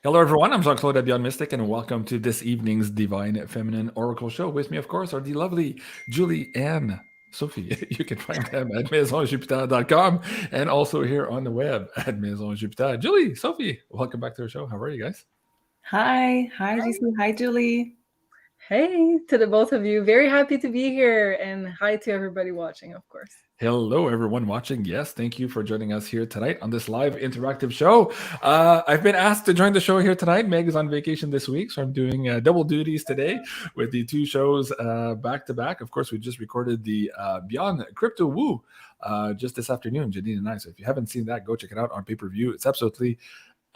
Hello, everyone. I'm Jean-Claude at BeyondMystic, and welcome to this evening's Divine Feminine Oracle Show. With me, of course, are the lovely Julie and Sophie. You can find them at MAISONJupiter.com and also here on the web at Maison Jupiter. Julie, Sophie, welcome back to the show. How are you guys? Hi, GC. Hi, Julie. Hey to the both of you. Very happy to be here. And hi to everybody watching, of course. Hello, everyone watching. Yes, thank you for joining us here tonight on this live interactive show. I've been asked to join the show here tonight. Meg is on vacation this week, so I'm doing double duties today with the two shows back to back. Of course, we just recorded the Beyond Crypto Woo just this afternoon, Janine and I. So if you haven't seen that, go check it out on pay-per-view. It's absolutely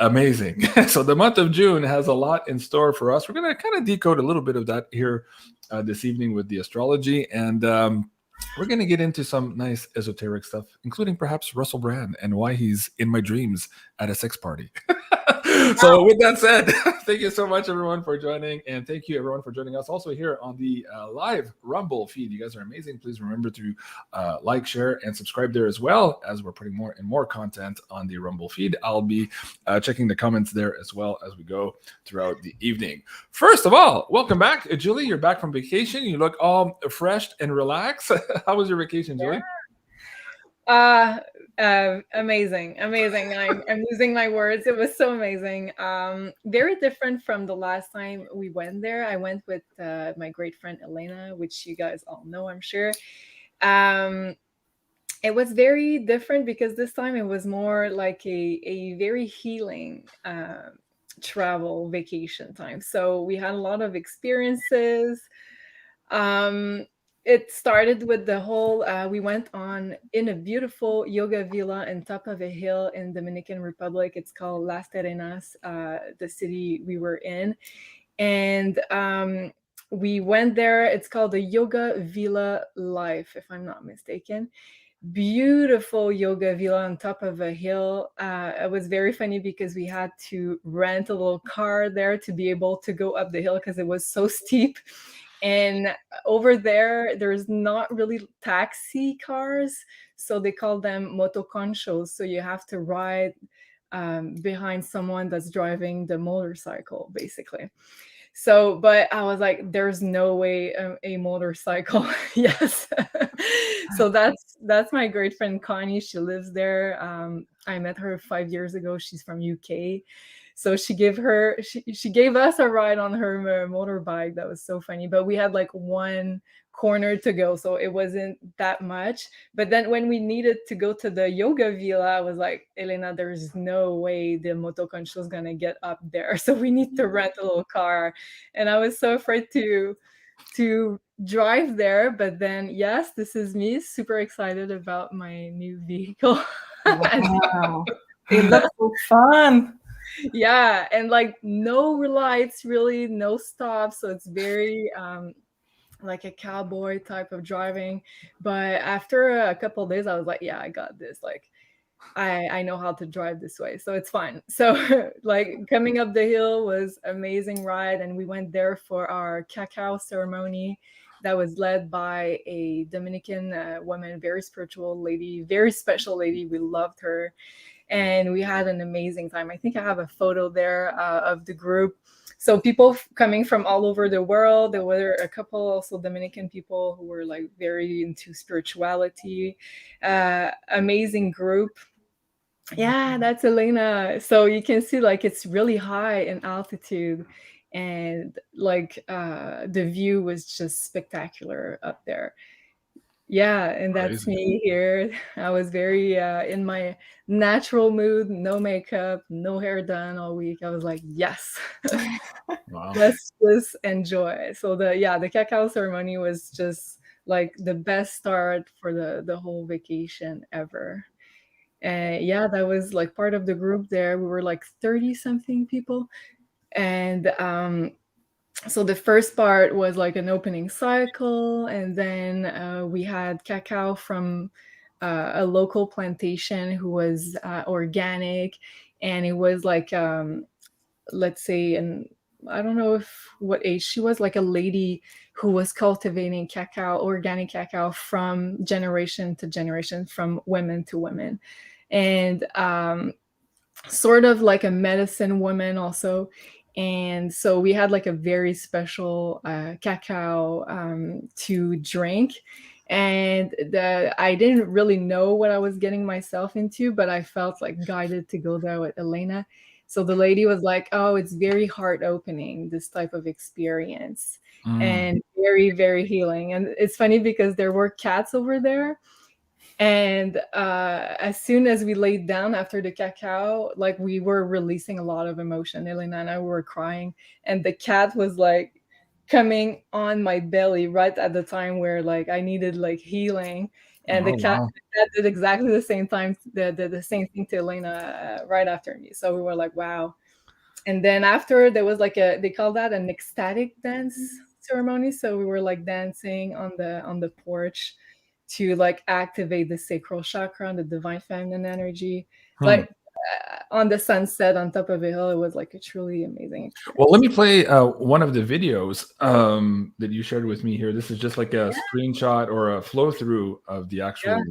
amazing. So the month of June has a lot in store for us. We're going to kind of decode a little bit of that here this evening with the astrology, and we're going to get into some nice esoteric stuff, including perhaps Russell Brand and why he's in my dreams at a sex party. So with that said, thank you so much, everyone, for joining. And thank you, everyone, for joining us also here on the live Rumble feed. You guys are amazing. Please remember to like, share, and subscribe there as well, as we're putting more and more content on the Rumble feed. I'll be checking the comments there as well as we go throughout the evening. First of all, welcome back. Julie, you're back from vacation. You look all fresh and relaxed. How was your vacation, Julie? Amazing. I'm losing my words. It was so amazing. Very different from the last time we went there. I went with my great friend Elena, which you guys all know, I'm sure. It was very different because this time it was more like a very healing travel vacation time. So we had a lot of experiences. It started with the whole we went on in a beautiful yoga villa on top of a hill in Dominican Republic. It's called Las Terrenas, the city we were in, and we went there. It's called the Yoga Villa Life, if I'm not mistaken. Beautiful yoga villa on top of a hill. It was very funny because we had to rent a little car there to be able to go up the hill because it was so steep. And over there's not really taxi cars, so they call them motoconchos. So you have to ride behind someone that's driving the motorcycle, basically. So, but I was like, there's no way a motorcycle. Yes. So that's my great friend Connie. She lives there. I met her 5 years ago. She's from UK. So she gave us a ride on her motorbike. That was so funny. But we had like one corner to go, so it wasn't that much. But then when we needed to go to the yoga villa, I was like, Elena, there's no way the motoconcho is gonna get up there. So we need to rent a little car. And I was so afraid to drive there. But then yes, this is me, super excited about my new vehicle. Wow. It looks so fun. Yeah, and like no lights, really, no stops, so it's very like a cowboy type of driving. But after a couple of days I was like, yeah, I got this. Like I know how to drive this way, so it's fine. So like coming up the hill was amazing ride, and we went there for our cacao ceremony that was led by a Dominican woman, very spiritual lady, very special lady. We loved her, and we had an amazing time. I think I have a photo there of the group. So people coming from all over the world. There were a couple also Dominican people who were like very into spirituality. Amazing group. Yeah, that's Elena. So you can see like it's really high in altitude, and like the view was just spectacular up there. Yeah, and that's Crazy. me here. I was very in my natural mood, no makeup, no hair done all week. I was like, yes, Wow. let's just enjoy. So the cacao ceremony was just like the best start for the whole vacation ever. And yeah, that was like part of the group there. We were like 30 something people. And so the first part was like an opening cycle, and then we had cacao from a local plantation who was organic, and it was like let's say, and I don't know if what age she was, like a lady who was cultivating cacao, organic cacao, from generation to generation, from women to women. And sort of like a medicine woman also. And so we had like a very special cacao to drink. And I didn't really know what I was getting myself into, but I felt like guided to go there with Elena. So the lady was like, oh, it's very heart opening, this type of experience, Mm. and very, very healing. And it's funny because there were cats over there, and as soon as we laid down after the cacao, like we were releasing a lot of emotion. Elena and I were crying, and the cat was like coming on my belly right at the time where like I needed like healing. And the Oh cat, wow. the cat did exactly the same time, the same thing to Elena right after me. So we were like, wow. And then after there was like they call that an ecstatic dance ceremony. So we were like dancing on the porch to like activate the sacral chakra and the divine feminine energy. Hmm. Like on the sunset on top of a hill, it was like a truly amazing Well, let experience. me play one of the videos that you shared with me here. This is just like a Yeah, screenshot or a flow through of the yeah, actual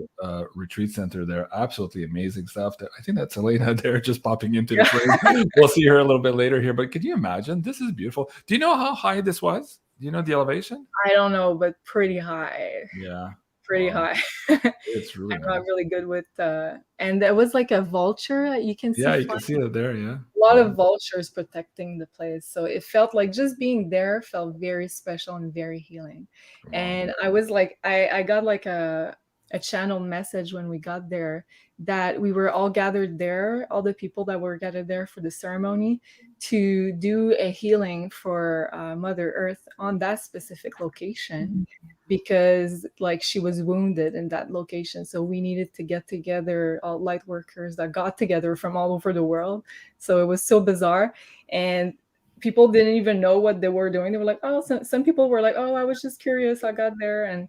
retreat center there. Absolutely amazing stuff. I think that's Elena there just popping into the yeah. frame. We'll see her a little bit later here. But can you imagine? This is beautiful. Do you know how high this was? Do you know the elevation? I don't know, but pretty high, Yeah. pretty Wow. high. It's really I'm not nice. really good with and there was like a vulture you can see Yeah, you flying, can see it there. Yeah. a lot Wow. of vultures protecting the place. So it felt like just being there felt very special and very healing. Wow. And I was like, I got like a channel message when we got there that we were all gathered there, all the people that were gathered there for the ceremony to do a healing for Mother Earth on that specific location, because like she was wounded in that location. So we needed to get together, all light workers that got together from all over the world. So it was so bizarre. And people didn't even know what they were doing. They were like, oh, some people were like, oh, I was just curious, I got there.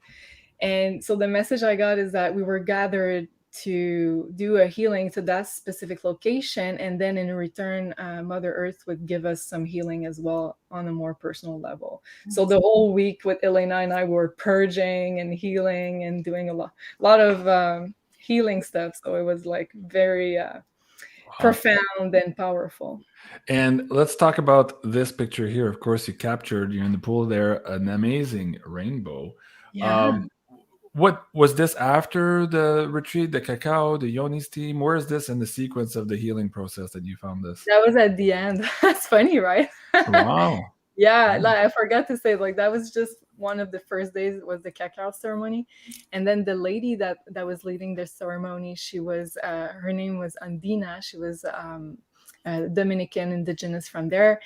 And so the message I got is that we were gathered to do a healing to that specific location, and then in return, Mother Earth would give us some healing as well on a more personal level. So the whole week with Elena and I were purging and healing and doing lot of healing stuff. So it was like very Wow. profound and powerful. And let's talk about this picture here. Of course, you captured, you're in the pool there, an amazing rainbow. Yeah. Um, what was this after the retreat, the cacao, the yoni steam? Where is this in the sequence of the healing process that you found this? That was at the end. That's funny, right? Wow. Yeah, like I forgot to say, like that was just one of the first days was the cacao ceremony, and then the lady that was leading the ceremony, she was her name was Andina. She was Dominican indigenous from there,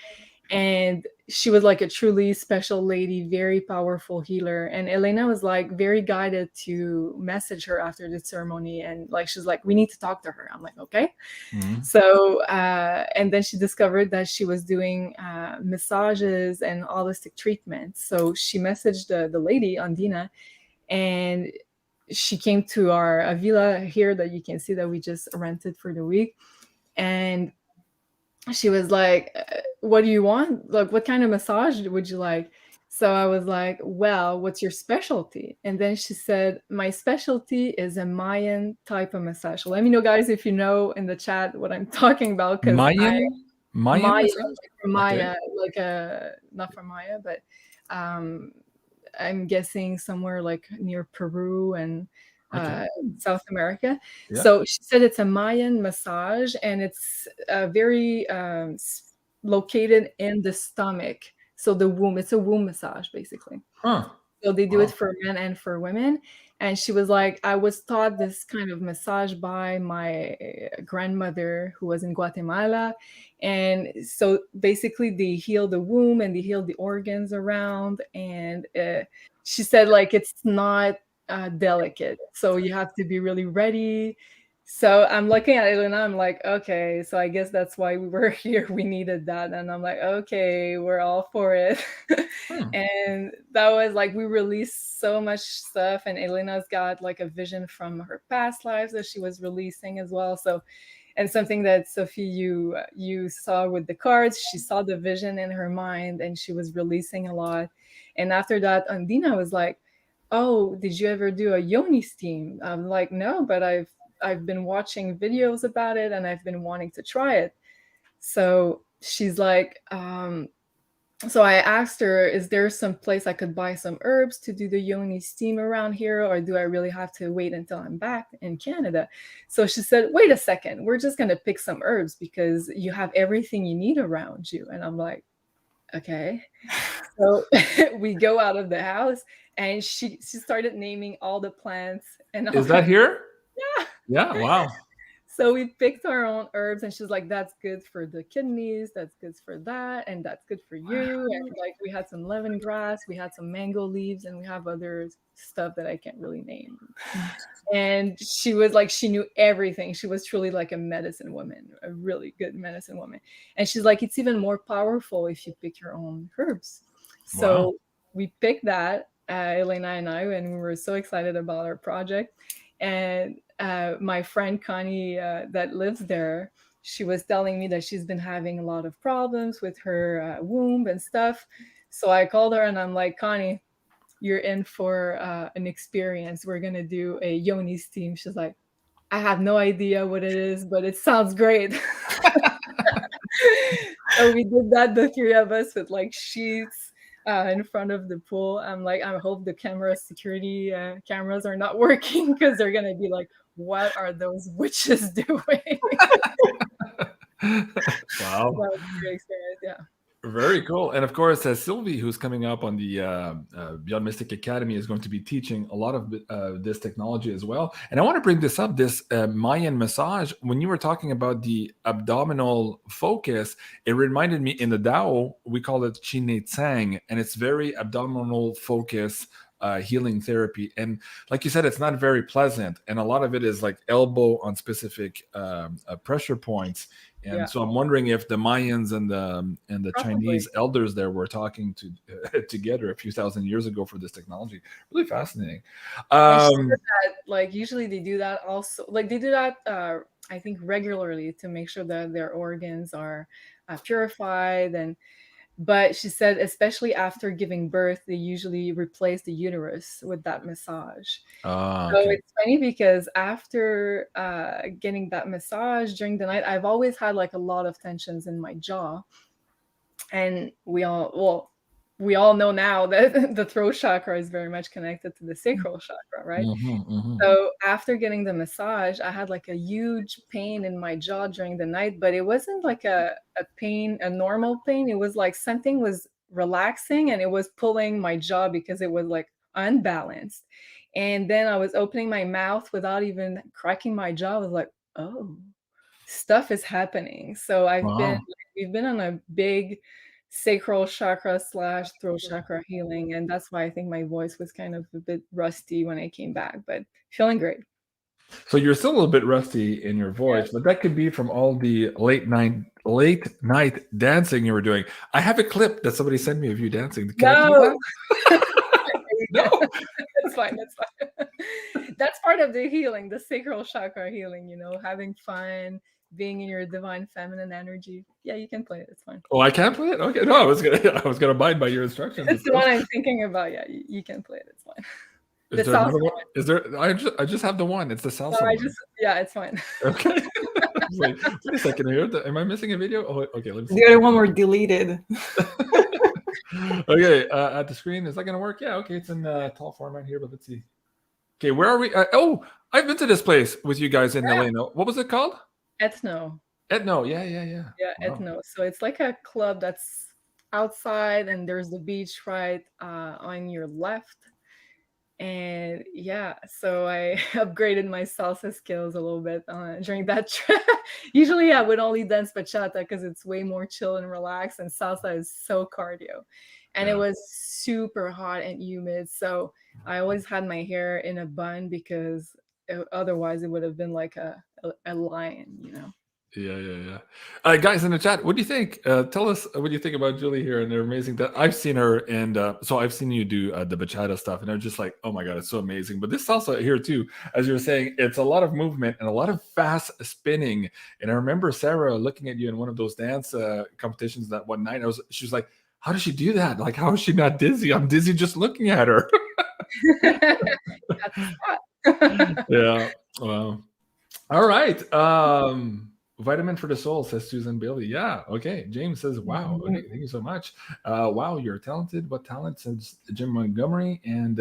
and she was like a truly special lady, very powerful healer. And Elena was like very guided to message her after the ceremony, and like she's like, we need to talk to her. I'm like, okay. Mhm. So and then she discovered that she was doing massages and holistic treatments. So she messaged the lady Andina, and she came to our villa here that you can see that we just rented for the week. And she was like, what do you want? Like, what kind of massage would you like? So I was like, well, what's your specialty? And then she said, my specialty is a Mayan type of massage. So let me know, guys, if you know in the chat what I'm talking about, because Mayan Maya, massage? like from Okay. Maya, like not from Maya, but um, I'm guessing somewhere like near Peru and Okay. South America. Yeah. So she said it's a Mayan massage, and it's very located in the stomach. So the womb, it's a womb massage basically. Huh. So they do it Wow. for men and for women. And she was like, I was taught this kind of massage by my grandmother who was in Guatemala. And so basically, they heal the womb and they heal the organs around. And she said, like, it's not delicate. So you have to be really ready. So I'm looking at it and I'm like, okay, so I guess that's why we were here. We needed that. And I'm like, okay, we're all for it. Hmm. And that was like, we released so much stuff. And Elena's got like a vision from her past lives that she was releasing as well. So, and something that Sophie, you saw with the cards, she saw the vision in her mind and she was releasing a lot. And after that, Andina was like, oh, did you ever do a yoni steam? I'm like, no, but I've been watching videos about it and I've been wanting to try it. So she's like, so I asked her, is there some place I could buy some herbs to do the yoni steam around here, or do I really have to wait until I'm back in Canada? So she said, wait a second, we're just going to pick some herbs because you have everything you need around you. And I'm like, okay. So we go out of the house and she started naming all the plants. And Is that here? Yeah. Yeah. Wow. So we picked our own herbs, and she's like, that's good for the kidneys, that's good for that, and that's good for you. And like we had some lemongrass, we had some mango leaves, and we have other stuff that I can't really name. And she was like, she knew everything. She was truly like a medicine woman, a really good medicine woman. And she's like, it's even more powerful if you pick your own herbs. So Wow. we picked that, Elena and I, and we were so excited about our project. And my friend Connie that lives there, she was telling me that she's been having a lot of problems with her womb and stuff. So I called her and I'm like, Connie, you're in for an experience. We're going to do a yoni steam. She's like, I have no idea what it is, but it sounds great. So we did that, the three of us, with like sheets in front of the pool. I'm like, I hope the security cameras are not working, because they're going to be like, what are those witches doing? Wow. That was a great experience, yeah. Very cool. And of course, Sylvie, who's coming up on the Beyond Mystic Academy, is going to be teaching a lot of this technology as well. And I want to bring this up, this Mayan massage. When you were talking about the abdominal focus, it reminded me, in the Tao, we call it Qin Tsang, and it's very abdominal focus healing therapy. And like you said, it's not very pleasant. And a lot of it is like elbow on specific pressure points. And Yeah. so I'm wondering if the Mayans and the Probably. Chinese elders there were talking together a few thousand years ago for this technology. Really fascinating. And she said that, like, usually they do that also. Like, they do that, I think, regularly to make sure that their organs are purified. But she said, especially after giving birth, they usually replace the uterus with that massage. So Okay. it's funny because after getting that massage during the night, I've always had like a lot of tensions in my jaw. And we all know now that the throat chakra is very much connected to the sacral chakra, right? So after getting the massage, I had like a huge pain in my jaw during the night, but it wasn't like a pain, a normal pain. It was like something was relaxing and it was pulling my jaw because it was like unbalanced. And then I was opening my mouth without even cracking my jaw. I was like, oh, stuff is happening. So we've been on a big sacral chakra / throat chakra healing, and that's why I think my voice was kind of a bit rusty when I came back, but feeling great. So you're still a little bit rusty in your voice, but that could be from all the late night dancing you were doing. I have a clip that somebody sent me of you dancing. Can I play that? No. That's fine. That's part of the healing, the sacral chakra healing, having fun, being in your divine feminine energy. Yeah, you can play it. It's fine. Oh, I can't play it? Okay. No, I was gonna abide by your instructions. That's the one I'm thinking about. Yeah, you can play it. It's fine. Is there another one? Is there? I just have the one. It's the salsa one. Yeah, it's fine. Okay. Wait a second here. Am I missing a video? Oh, okay. Let me see. The other one were deleted. Okay. At the screen, is that gonna work? Yeah. Okay. It's in tall format here, but let's see. Okay, where are we? I've been to this place with you guys in LA. What was it called? Ethno. Ethno. Yeah. Yeah, Wow. Ethno. So it's like a club that's outside, and there's the beach right on your left. And yeah, so I upgraded my salsa skills a little bit during that trip. Usually I would only dance bachata because it's way more chill and relaxed, and salsa is so cardio. And it was super hot and humid. So I always had my hair in a bun because otherwise it would have been like a lion, Yeah. Guys in the chat, what do you think? Tell us what you think about Julie here and they're amazing. That I've seen her, and so I've seen you do the bachata stuff, and I'm just like, oh my god, it's so amazing. But this salsa here too, as you were saying, it's a lot of movement and a lot of fast spinning. And I remember Sarah looking at you in one of those dance competitions that one night. She was like, how does she do that? Like, how is she not dizzy? I'm dizzy just looking at her. Yeah. Wow. All right. Vitamin for the soul, says Susan Bailey. Yeah. Okay. James says, wow. Okay. Thank you so much. Wow. You're talented. What talent, says Jim Montgomery. And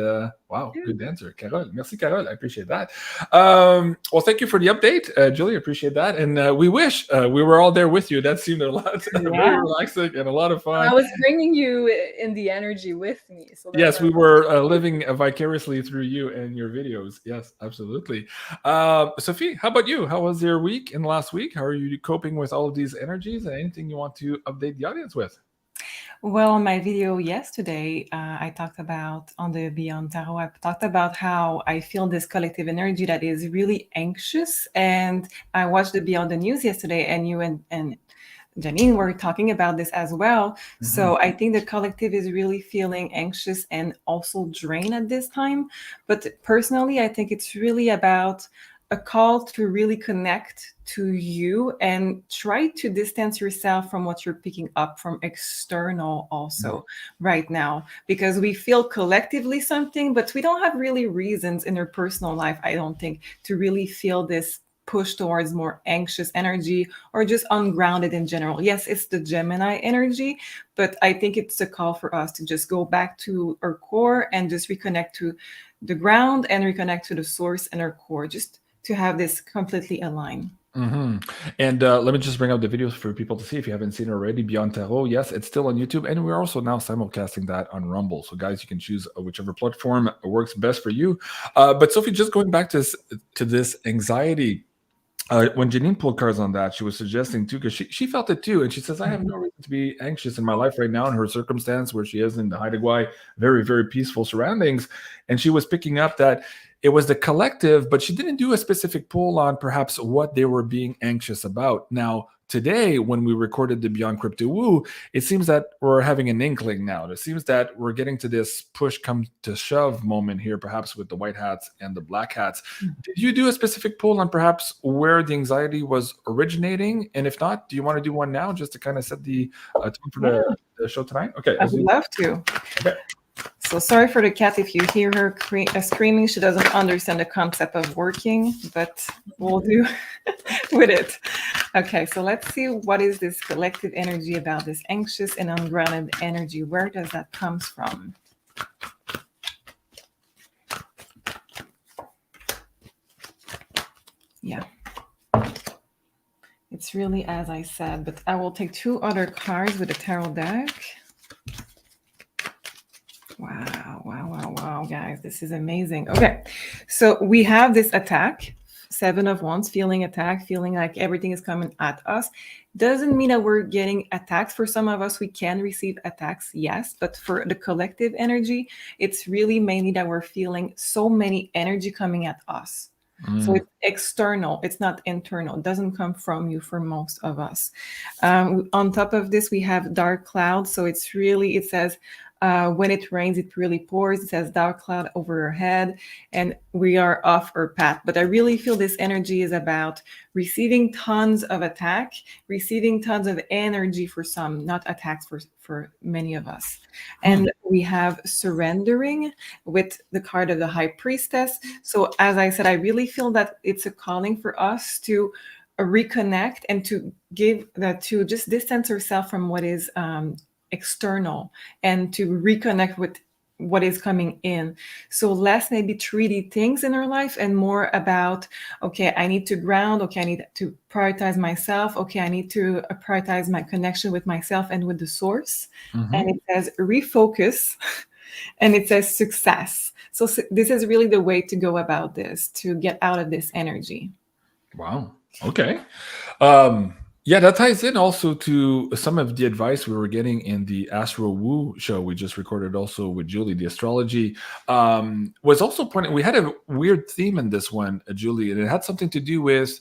wow. Good dancer. Carol. Merci, Carol. I appreciate that. Well, thank you for the update, Julie. Appreciate that. And we wish we were all there with you. That seemed a lot, very relaxing and a lot of fun. I was bringing you in the energy with me. So yes, we were living vicariously through you and your videos. Yes, absolutely. Sophie, how about you? How was your week in the last week? How are you coping with all of these energies? And anything you want to update the audience with? Well, on my video yesterday, I talked about on the Beyond Tarot, I talked about how I feel this collective energy that is really anxious. And I watched the Beyond the News yesterday, and you and Janine were talking about this as well. Mm-hmm. So I think the collective is really feeling anxious and also drained at this time. But personally, I think it's really about a call to really connect to you and try to distance yourself from what you're picking up from external also right now, because we feel collectively something, but we don't have really reasons in our personal life, I don't think, to really feel this push towards more anxious energy or just ungrounded in general. Yes, it's the Gemini energy, but I think it's a call for us to just go back to our core and just reconnect to the ground and reconnect to the source and our core, just to have this completely aligned. Mm-hmm. And let me just bring up the videos for people to see if you haven't seen it already. Beyond Tarot, yes, it's still on YouTube, and we're also now simulcasting that on Rumble. So, guys, you can choose whichever platform works best for you. But Sophie, just going back to this anxiety. When Janine pulled cards on that, she was suggesting too, because she felt it too. And she says, I have no reason to be anxious in my life right now in her circumstance where she is in the Haida Gwaii, very, very peaceful surroundings. And she was picking up that it was the collective, but she didn't do a specific pull on perhaps what they were being anxious about. Now, today, when we recorded the Beyond Crypto Woo, it seems that we're having an inkling now. It seems that we're getting to this push come to shove moment here, perhaps with the white hats and the black hats. Did you do a specific pull on perhaps where the anxiety was originating? And if not, do you want to do one now just to kind of set the tone for the show tonight? Okay. I would love to. Okay. So sorry for the cat if you hear her screaming. She doesn't understand the concept of working, but we'll do with it. Okay, so let's see what is this collective energy about, this anxious and ungrounded energy. Where does that come from? Yeah. It's really as I said, but I will take 2 other cards with a tarot deck. Wow, guys, this is amazing. Okay, so we have this attack, 7 of Wands, feeling attack, feeling like everything is coming at us. Doesn't mean that we're getting attacks. For some of us, we can receive attacks, yes, but for the collective energy, it's really mainly that we're feeling so many energy coming at us. So it's external, it's not internal. It doesn't come from you for most of us. On top of this, we have dark clouds. So it's really, it says, when it rains, it really pours. It says dark cloud over our head, and we are off our path. But I really feel this energy is about receiving tons of attack, receiving tons of energy for some, not attacks for many of us. And we have surrendering with the card of the High Priestess. So as I said, I really feel that it's a calling for us to reconnect and to give that, to just distance ourselves from what is external and to reconnect with what is coming in. So less maybe 3D things in our life and more about, okay, I need to ground. Okay, I need to prioritize myself. Okay, I need to prioritize my connection with myself and with the source. And it says refocus and it says success. So this is really the way to go about this, to get out of this energy. Wow. Okay. Yeah, that ties in also to some of the advice we were getting in the Astro Woo show we just recorded also with Julie. The astrology was also pointing, we had a weird theme in this one, Julie, and it had something to do with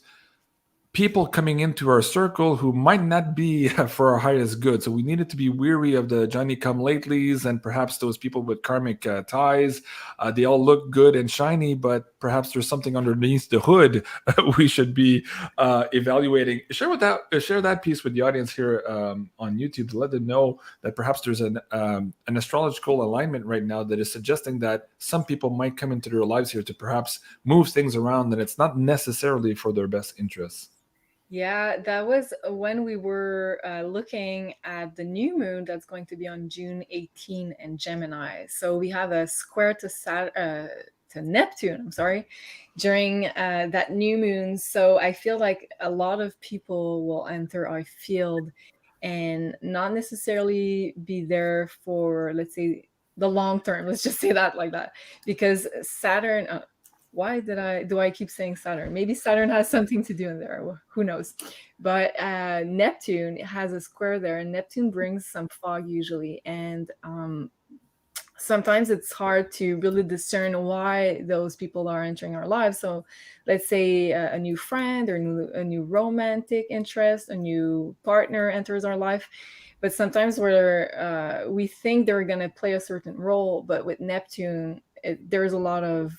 people coming into our circle who might not be for our highest good. So we needed to be weary of the Johnny come latelys and perhaps those people with karmic ties. They all look good and shiny, but perhaps there's something underneath the hood we should be evaluating. Share that piece with the audience here on YouTube to let them know that perhaps there's an astrological alignment right now that is suggesting that some people might come into their lives here to perhaps move things around, and it's not necessarily for their best interests. Yeah, that was when we were looking at the new moon that's going to be on June 18 in Gemini. So we have a square to Neptune, I'm sorry, during that new moon. So I feel like a lot of people will enter our field and not necessarily be there for, let's say, the long term. Let's just say that like that, because Saturn. Why do I keep saying Saturn? Maybe Saturn has something to do in there. Who knows? But Neptune has a square there, and Neptune brings some fog usually, and sometimes it's hard to really discern why those people are entering our lives. So let's say a new friend or a new romantic interest, a new partner enters our life. But sometimes we think they're going to play a certain role, but with Neptune, there's a lot of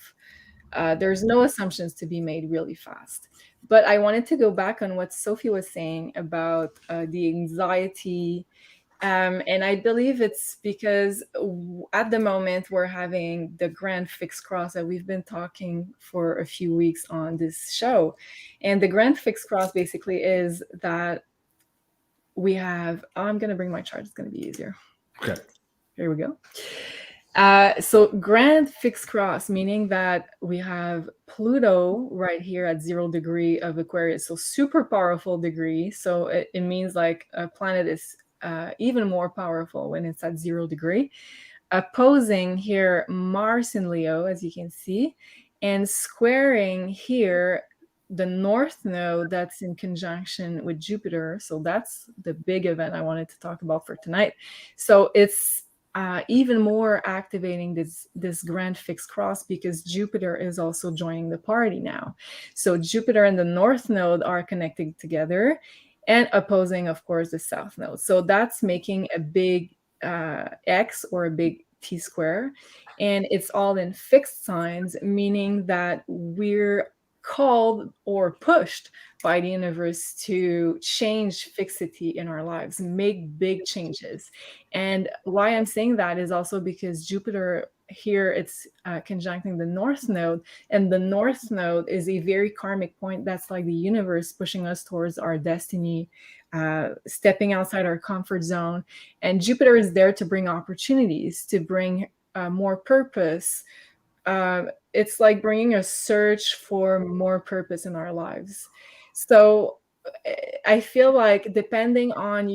there's no assumptions to be made really fast. But I wanted to go back on what Sophie was saying about the anxiety. And I believe it's because at the moment we're having the grand fixed cross that we've been talking for a few weeks on this show. And the grand fixed cross basically is that we have, I'm going to bring my chart. It's going to be easier. Okay. Here we go. So grand fixed cross, meaning that we have Pluto right here at 0 degree of Aquarius, so super powerful degree. So it means like a planet is even more powerful when it's at 0 degree. Opposing here Mars in Leo, as you can see, and squaring here the North Node that's in conjunction with Jupiter. So that's the big event I wanted to talk about for tonight. So it's even more activating this grand fixed cross because Jupiter is also joining the party now. So Jupiter and the North Node are connected together and opposing, of course, the South Node. So that's making a big X or a big T square. And it's all in fixed signs, meaning that we're called or pushed by the universe to change fixity in our lives, make big changes. And why I'm saying that is also because Jupiter here, it's conjuncting the North Node, and the North Node is a very karmic point. That's like the universe pushing us towards our destiny, stepping outside our comfort zone. And Jupiter is there to bring opportunities, to bring more purpose. It's like bringing a search for more purpose in our lives. So I feel like depending on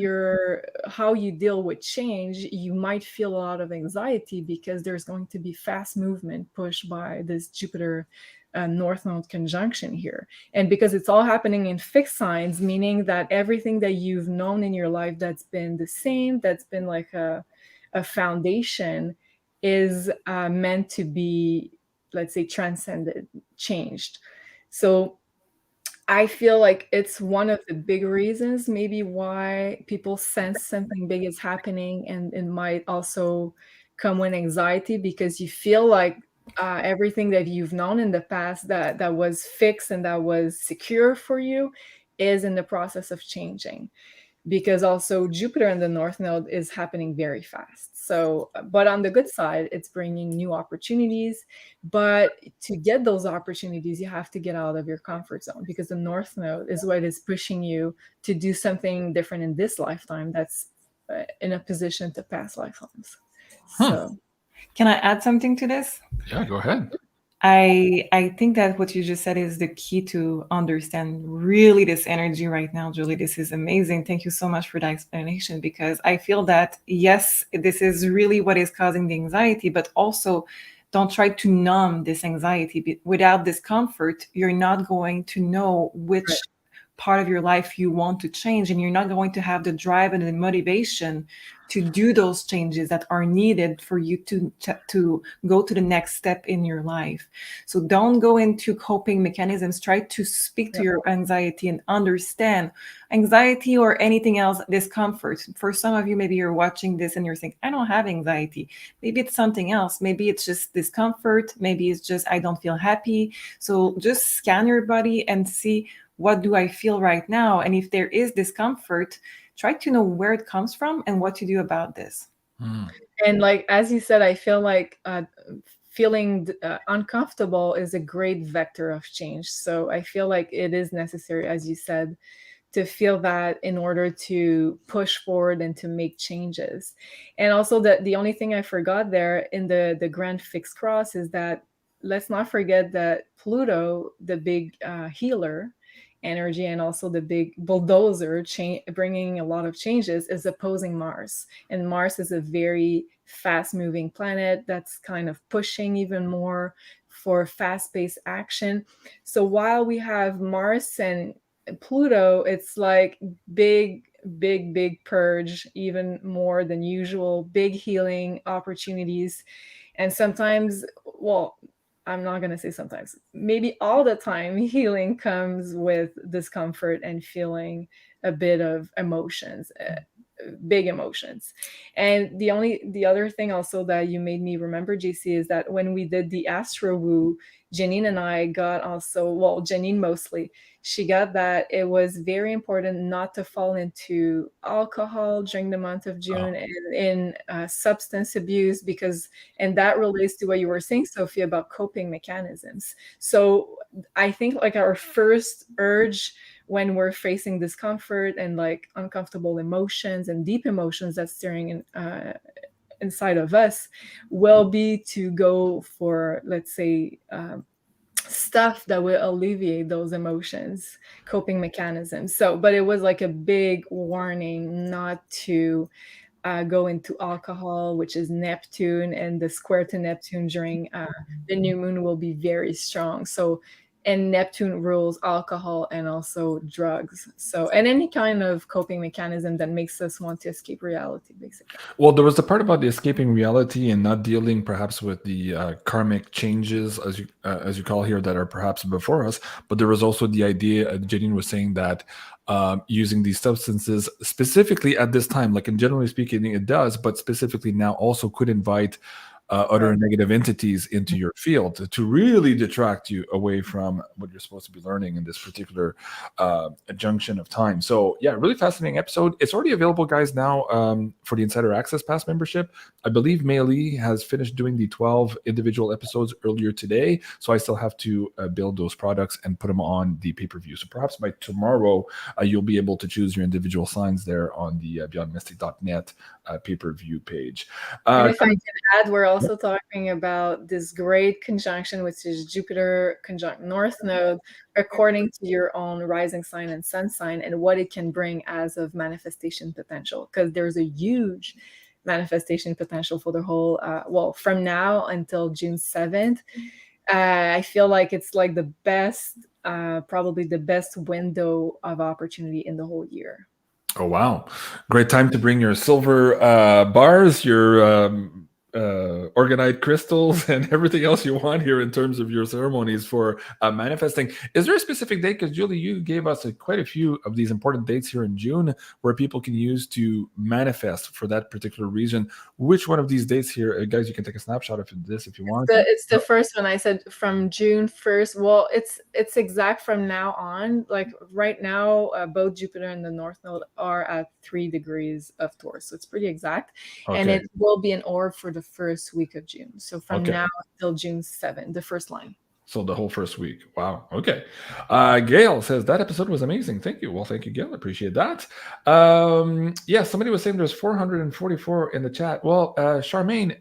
how you deal with change, you might feel a lot of anxiety because there's going to be fast movement pushed by this Jupiter North Node conjunction here. And because it's all happening in fixed signs, meaning that everything that you've known in your life that's been the same, that's been like a foundation, is meant to be, let's say, transcended, changed. So I feel like it's one of the big reasons maybe why people sense something big is happening, and it might also come with anxiety because you feel like everything that you've known in the past that was fixed and that was secure for you is in the process of changing. Because also Jupiter in the North Node is happening very fast. So, but on the good side, it's bringing new opportunities. But to get those opportunities, you have to get out of your comfort zone because the North Node is what is pushing you to do something different in this lifetime that's in a position to past lifetimes. So, can I add something to this? Yeah, go ahead. I think that what you just said is the key to understand really this energy right now, Julie. This is amazing. Thank you so much for that explanation, because I feel that, yes, this is really what is causing the anxiety, but also don't try to numb this anxiety. Without discomfort, you're not going to know which part of your life you want to change, and you're not going to have the drive and the motivation to do those changes that are needed for you to go to the next step in your life. So don't go into coping mechanisms. Try to speak to your anxiety and understand anxiety or anything else, discomfort. For some of you, maybe you're watching this and you're saying, I don't have anxiety. Maybe it's something else. Maybe it's just discomfort. Maybe it's just I don't feel happy. So just scan your body and see, what do I feel right now? And if there is discomfort, try to know where it comes from and what to do about this. And like, as you said, I feel like feeling uncomfortable is a great vector of change. So I feel like it is necessary, as you said, to feel that in order to push forward and to make changes. And also the only thing I forgot there in the grand fixed cross is that let's not forget that Pluto, the big healer energy and also the big bulldozer bringing a lot of changes, is opposing Mars. And Mars is a very fast moving planet that's kind of pushing even more for fast-paced action. So while we have Mars and Pluto, it's like big purge, even more than usual, big healing opportunities. And sometimes, well, I'm not going to say sometimes, maybe all the time, healing comes with discomfort and feeling a bit of emotions, big emotions. And the other thing also that you made me remember, JC, is that when we did the Astro Woo, Janine and I got also, well, Janine mostly, she got that it was very important not to fall into alcohol during the month of June and in substance abuse, because, and that relates to what you were saying, Sophie, about coping mechanisms. So I think like our first urge when we're facing discomfort and like uncomfortable emotions and deep emotions that's stirring in, inside of us will be to go for, let's say, stuff that will alleviate those emotions, coping mechanisms. So, but it was like a big warning not to go into alcohol, which is Neptune, and the square to Neptune during the new moon will be very strong. So, and Neptune rules alcohol and also drugs. So, and any kind of coping mechanism that makes us want to escape reality, basically. Well, there was the part about the escaping reality and not dealing perhaps with the karmic changes, as you call here, that are perhaps before us. But there was also the idea, Janine was saying that using these substances specifically at this time, like in generally speaking, it does, but specifically now also could invite other negative entities into your field to really detract you away from what you're supposed to be learning in this particular junction of time. So yeah, really fascinating episode. It's already available, guys, now for the Insider Access Pass membership. I believe Meili has finished doing the 12 individual episodes earlier today, so I still have to build those products and put them on the pay-per-view. So perhaps by tomorrow, you'll be able to choose your individual signs there on the BeyondMystic.net pay-per-view page. And if I can add, we're also talking about this great conjunction, which is Jupiter conjunct North Node, according to your own rising sign and sun sign, and what it can bring as of manifestation potential. Because there's a huge manifestation potential for the whole, well, from now until June 7th. I feel like it's like the best, probably the best window of opportunity in the whole year. Oh, wow. Great time to bring your silver bars, your organite crystals, and everything else you want here in terms of your ceremonies for manifesting. Is there a specific date? Because Julie, you gave us quite a few of these important dates here in June where people can use to manifest for that particular reason. Which one of these dates here, guys, you can take a snapshot of this if you want. It's the first one. I said from June 1st. Well, it's exact from now on. Like right now, both Jupiter and the North Node are at 3 degrees of Taurus. So it's pretty exact. Okay. And it will be an orb for the first week of June. So from now until June 7th, the first line. So the whole first week. Wow. Okay. Gail says that episode was amazing. Thank you. Well, thank you, Gail. I appreciate that. Yeah, somebody was saying there's 444 in the chat. Well, Charmaine.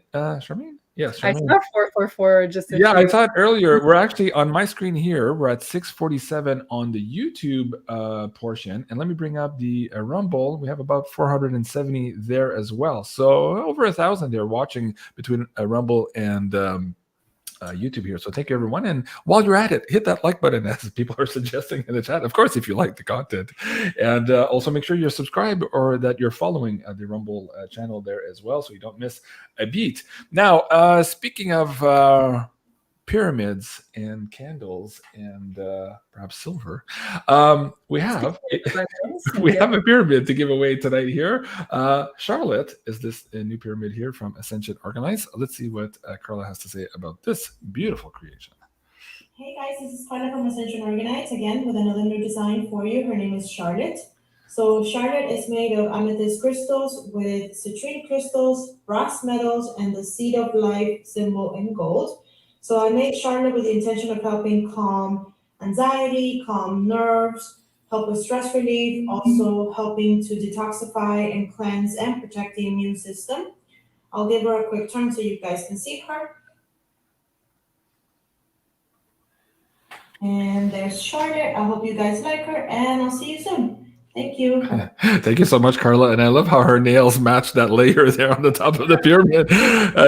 Yes, I saw 444 just a few. I saw it earlier. We're actually on my screen here. We're at 647 on the YouTube portion. And let me bring up the Rumble. We have about 470 there as well. So over 1,000 there watching between Rumble and YouTube here. So thank you, everyone. And while you're at it, hit that like button, as people are suggesting in the chat. Of course, if you like the content. And also make sure you're subscribed or that you're following the Rumble channel there as well, so you don't miss a beat. Now, speaking of pyramids and candles and perhaps silver, we have a pyramid to give away tonight here. Charlotte is this new pyramid here from Ascension Organized. Let's see what Carla has to say about this beautiful creation. Hey guys, this is Carla from Ascension Organized again with another new design for you. Her name is Charlotte. So Charlotte is made of amethyst crystals with citrine crystals, brass metals, and the seed of life symbol in gold. So I made Charlotte with the intention of helping calm anxiety, calm nerves, help with stress relief, also helping to detoxify and cleanse and protect the immune system. I'll give her a quick turn so you guys can see her. And there's Charlotte. I hope you guys like her, and I'll see you soon. Thank you. Thank you so much, Carla. And I love how her nails match that layer there on the top of the pyramid.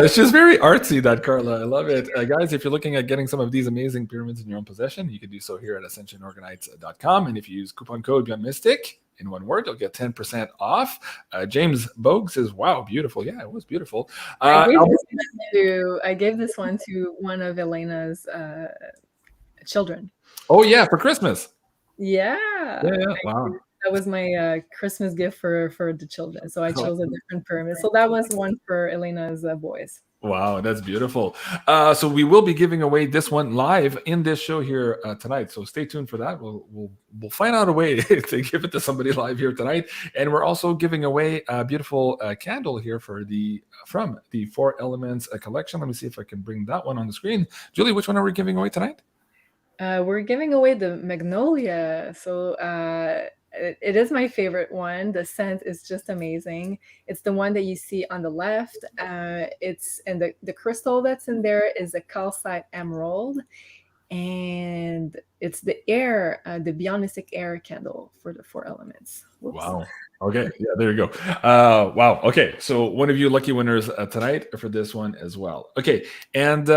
She's very artsy, that Carla. I love it. Guys, if you're looking at getting some of these amazing pyramids in your own possession, you can do so here at ascensionorganites.com. And if you use coupon code BeyondMystic, in one word, you'll get 10% off. James Bogue says, wow, beautiful. Yeah, it was beautiful. I gave this one to one of Elena's children. Oh, yeah, for Christmas. Yeah. Wow. That was my Christmas gift for the children. So I chose a different pyramid. So that was one for Elena's boys. Wow, that's beautiful. So we will be giving away this one live in this show here tonight. So stay tuned for that. We'll find out a way to give it to somebody live here tonight. And we're also giving away a beautiful candle here from the Four Elements collection. Let me see if I can bring that one on the screen. Julie, which one are we giving away tonight? We're giving away the Magnolia. So it is my favorite one. The scent is just amazing. It's the one that you see on the left. And the crystal that's in there is a calcite emerald. And it's the air, the BeyondMystic air candle for the Four Elements. Whoops. Wow. Okay. Yeah, there you go. Wow. Okay. So one of you lucky winners tonight for this one as well. Okay. And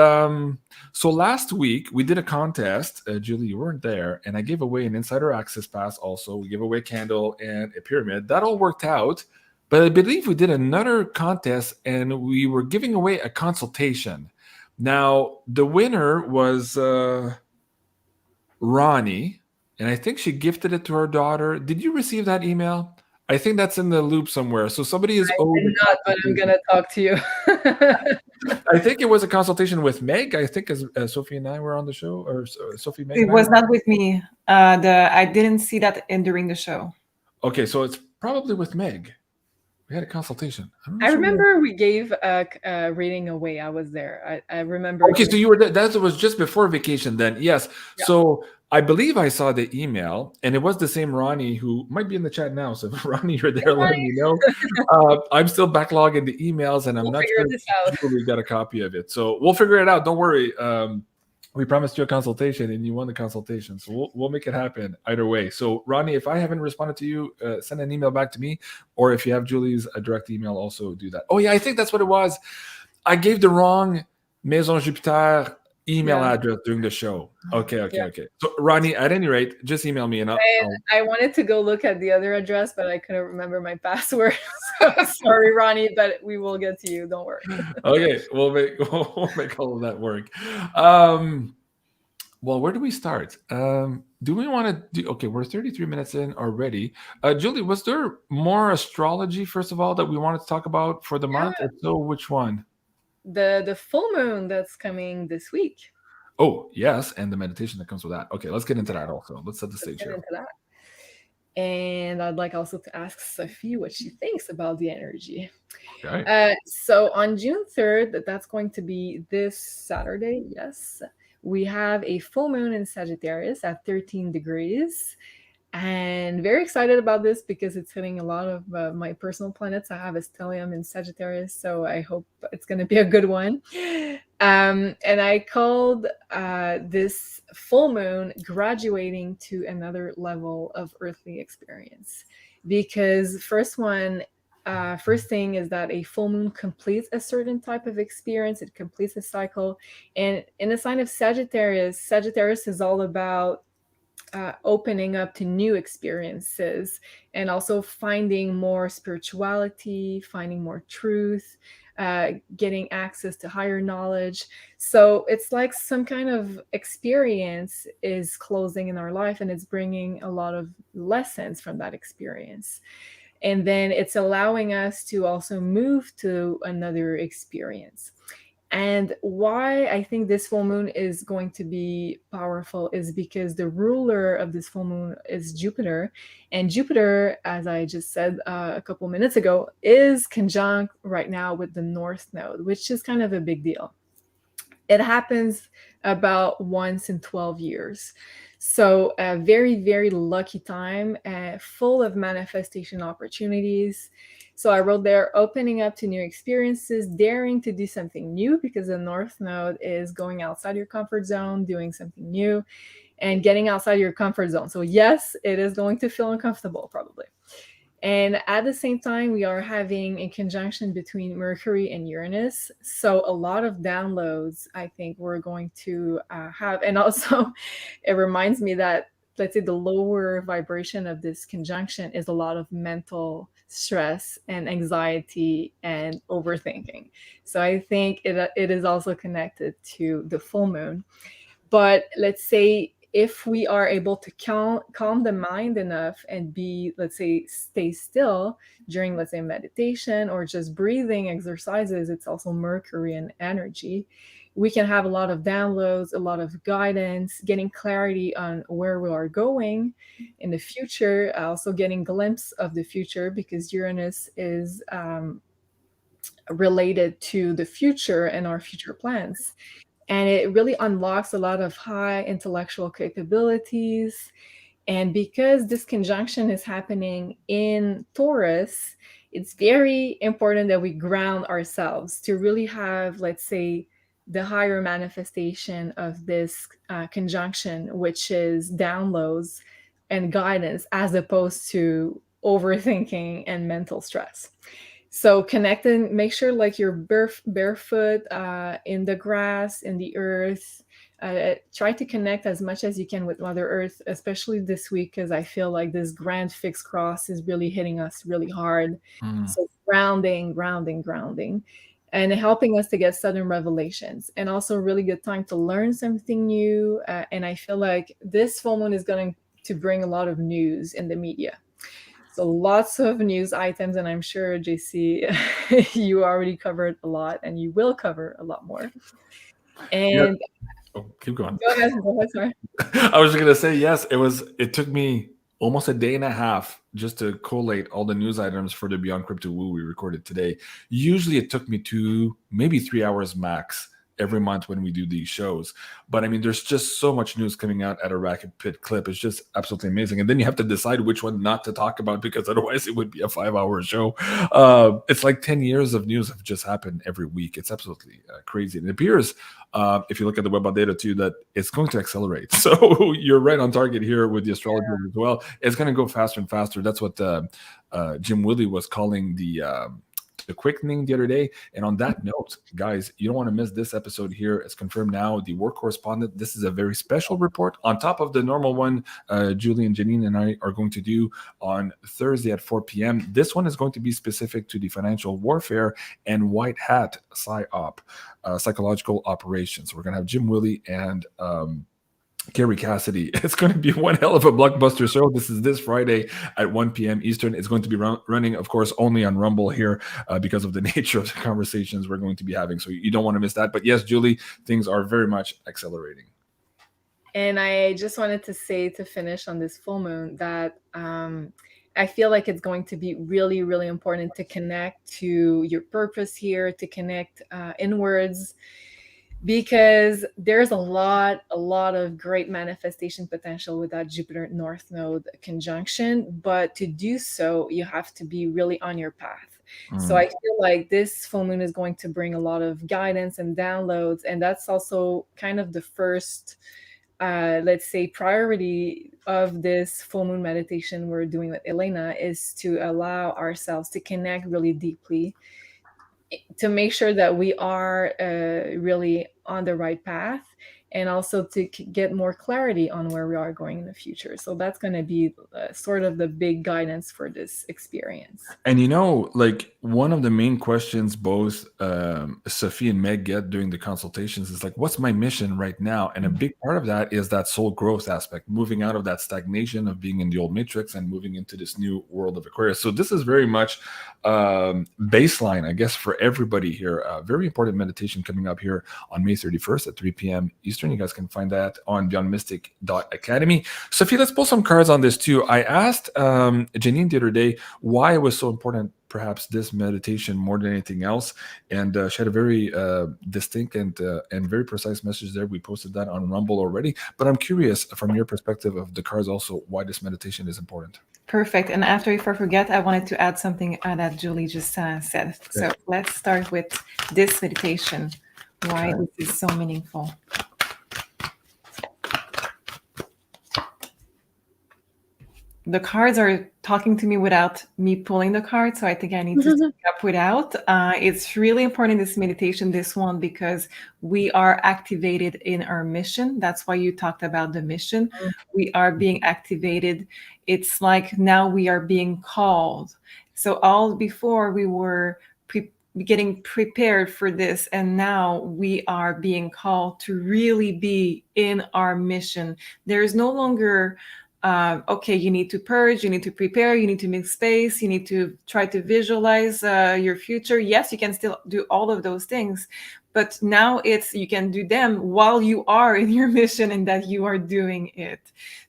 so last week we did a contest. Julie, you weren't there. And I gave away an insider access pass also. We gave away a candle and a pyramid. That all worked out. But I believe we did another contest and we were giving away a consultation. Now, the winner was Ronnie. And I think she gifted it to her daughter. Did you receive that email? I think that's in the loop somewhere. So somebody is owed. I did not, but I'm going to talk to you. I think it was a consultation with Meg. I think as Sophie and I were on the show, or Sophie, Meg. It was not with me. I didn't see that during the show. Okay, so it's probably with Meg. We had a consultation. I remember we gave a reading away. I was there. I remember. Okay, so you were there. That was just before vacation then. Yes. Yeah. So I believe I saw the email, and it was the same Ronnie who might be in the chat now. So if Ronnie, you're there, let me know. I'm still backlogging the emails, and I'm not sure if we got a copy of it. So we'll figure it out. Don't worry. We promised you a consultation, and you won the consultation. So we'll make it happen either way. So Ronnie, if I haven't responded to you, send an email back to me. Or if you have Julie's direct email, also do that. Oh, yeah, I think that's what it was. I gave the wrong Maison Jupiter email address during the show. Okay. So Ronnie, at any rate, just email me and I wanted to go look at the other address, but I couldn't remember my password. So sorry, Ronnie, but we will get to you. Don't worry. Okay, we'll make all of that work. Well, where do we start? Do we want to do? Okay, we're 33 minutes in already. Julie, was there more astrology first of all that we wanted to talk about for the month? If so, which one? The full moon that's coming this week. Oh, yes, and the meditation that comes with that. Okay, let's get into that also. Let's set the stage here. And I'd like also to ask Sophie what she thinks about the energy. Okay. So on June 3rd, that's going to be this Saturday, yes, we have a full moon in Sagittarius at 13 degrees. And very excited about this because it's hitting a lot of my personal planets. I have a stellium in Sagittarius, so I hope it's going to be a good one. And I called this full moon graduating to another level of earthly experience, because first one, first thing is that a full moon completes a certain type of experience. It completes a cycle. And in the sign of Sagittarius, Sagittarius is all about opening up to new experiences and also finding more spirituality, finding more truth, getting access to higher knowledge. So it's like some kind of experience is closing in our life, and it's bringing a lot of lessons from that experience. And then it's allowing us to also move to another experience. And why I think this full moon is going to be powerful is because the ruler of this full moon is Jupiter. And Jupiter, as I just said a couple minutes ago, is conjunct right now with the North Node, which is kind of a big deal. It happens about once in 12 years. So a very, very lucky time, full of manifestation opportunities. So I wrote there, opening up to new experiences, daring to do something new, because the North Node is going outside your comfort zone, doing something new, and getting outside your comfort zone. So yes, it is going to feel uncomfortable probably. And at the same time, we are having a conjunction between Mercury and Uranus. So a lot of downloads, I think we're going to have. And also, it reminds me that, let's say, the lower vibration of this conjunction is a lot of mental stress and anxiety and overthinking. So I think it is also connected to the full moon. But let's say if we are able to calm the mind enough and be, let's say, stay still during, let's say, meditation or just breathing exercises, it's also Mercurian energy. We can have a lot of downloads, a lot of guidance, getting clarity on where we are going in the future, also getting glimpse of the future, because Uranus is related to the future and our future plans. And it really unlocks a lot of high intellectual capabilities. And because this conjunction is happening in Taurus, it's very important that we ground ourselves to really have, let's say, the higher manifestation of this conjunction, which is downloads and guidance, as opposed to overthinking and mental stress. So connecting, make sure like you're barefoot in the grass, in the earth. Try to connect as much as you can with Mother Earth, especially this week, because I feel like this grand fixed cross is really hitting us really hard. So grounding, and helping us to get sudden revelations, and also a really good time to learn something new. And I feel like this full moon is going to bring a lot of news in the media. So lots of news items, and I'm sure, JC, you already covered a lot, and you will cover a lot more. And keep going. Go ahead, sorry. I was just gonna say, yes, it took me almost a day and a half just to collate all the news items for the Beyond Crypto Woo we recorded today. Usually it took me 2, maybe 3 hours max every month when we do these shows. But I mean, there's just so much news coming out at a racket pit clip. It's just absolutely amazing. And then you have to decide which one not to talk about, because otherwise it would be a 5-hour show. It's like 10 years of news have just happened every week. It's absolutely crazy. And it appears, if you look at the web data too, that it's going to accelerate. So you're right on target here with the astrologer as well. It's going to go faster and faster. That's what Jim Willie was calling the quickening the other day. And on that note, guys, you don't want to miss this episode here. It's confirmed now, the war correspondent. This is a very special report on top of the normal one Julie and Janine and I are going to do on Thursday at 4 p.m. This one is going to be specific to the financial warfare and white hat psychological operations. We're going to have Jim Willie and Carrie Cassidy. It's going to be one hell of a blockbuster show. This is this Friday at 1 p.m. Eastern. It's going to be running, of course, only on Rumble here because of the nature of the conversations we're going to be having. So you don't want to miss that. But yes, Julie, things are very much accelerating. And I just wanted to say, to finish on this full moon, that I feel like it's going to be really, really important to connect to your purpose here, to connect inwards, because there's a lot of great manifestation potential with that Jupiter North Node conjunction. But to do so, you have to be really on your path. So I feel like this full moon is going to bring a lot of guidance and downloads. And that's also kind of the first let's say, priority of this full moon meditation we're doing with Elena is to allow ourselves to connect really deeply, to make sure that we are really on the right path, and also to get more clarity on where we are going in the future. So that's going to be sort of the big guidance for this experience. And you know, like one of the main questions both Sophie and Meg get during the consultations is like, what's my mission right now? And a big part of that is that soul growth aspect, moving out of that stagnation of being in the old matrix and moving into this new world of Aquarius. So this is very much baseline, I guess, for everybody here. A very important meditation coming up here on May 31st at 3 p.m. Eastern. You guys can find that on BeyondMystic.academy. Sophie, let's pull some cards on this too. I asked Janine the other day why it was so important, perhaps this meditation more than anything else, and she had a very distinct and very precise message there. We posted that on Rumble already, but I'm curious from your perspective of the cards also why this meditation is important. Perfect. And after, if I forget, I wanted to add something that Julie just said. Okay. So let's start with this meditation, why this is so meaningful. The cards are talking to me without me pulling the card, so I think I need to take up without. It's really important in this meditation, this one, because we are activated in our mission. That's why you talked about the mission. We are being activated. It's like now we are being called. So all before we were getting prepared for this, and now we are being called to really be in our mission. There is no longer okay, you need to purge, you need to prepare, you need to make space, you need to try to visualize your future. Yes, you can still do all of those things, but now it's you can do them while you are in your mission and that you are doing it.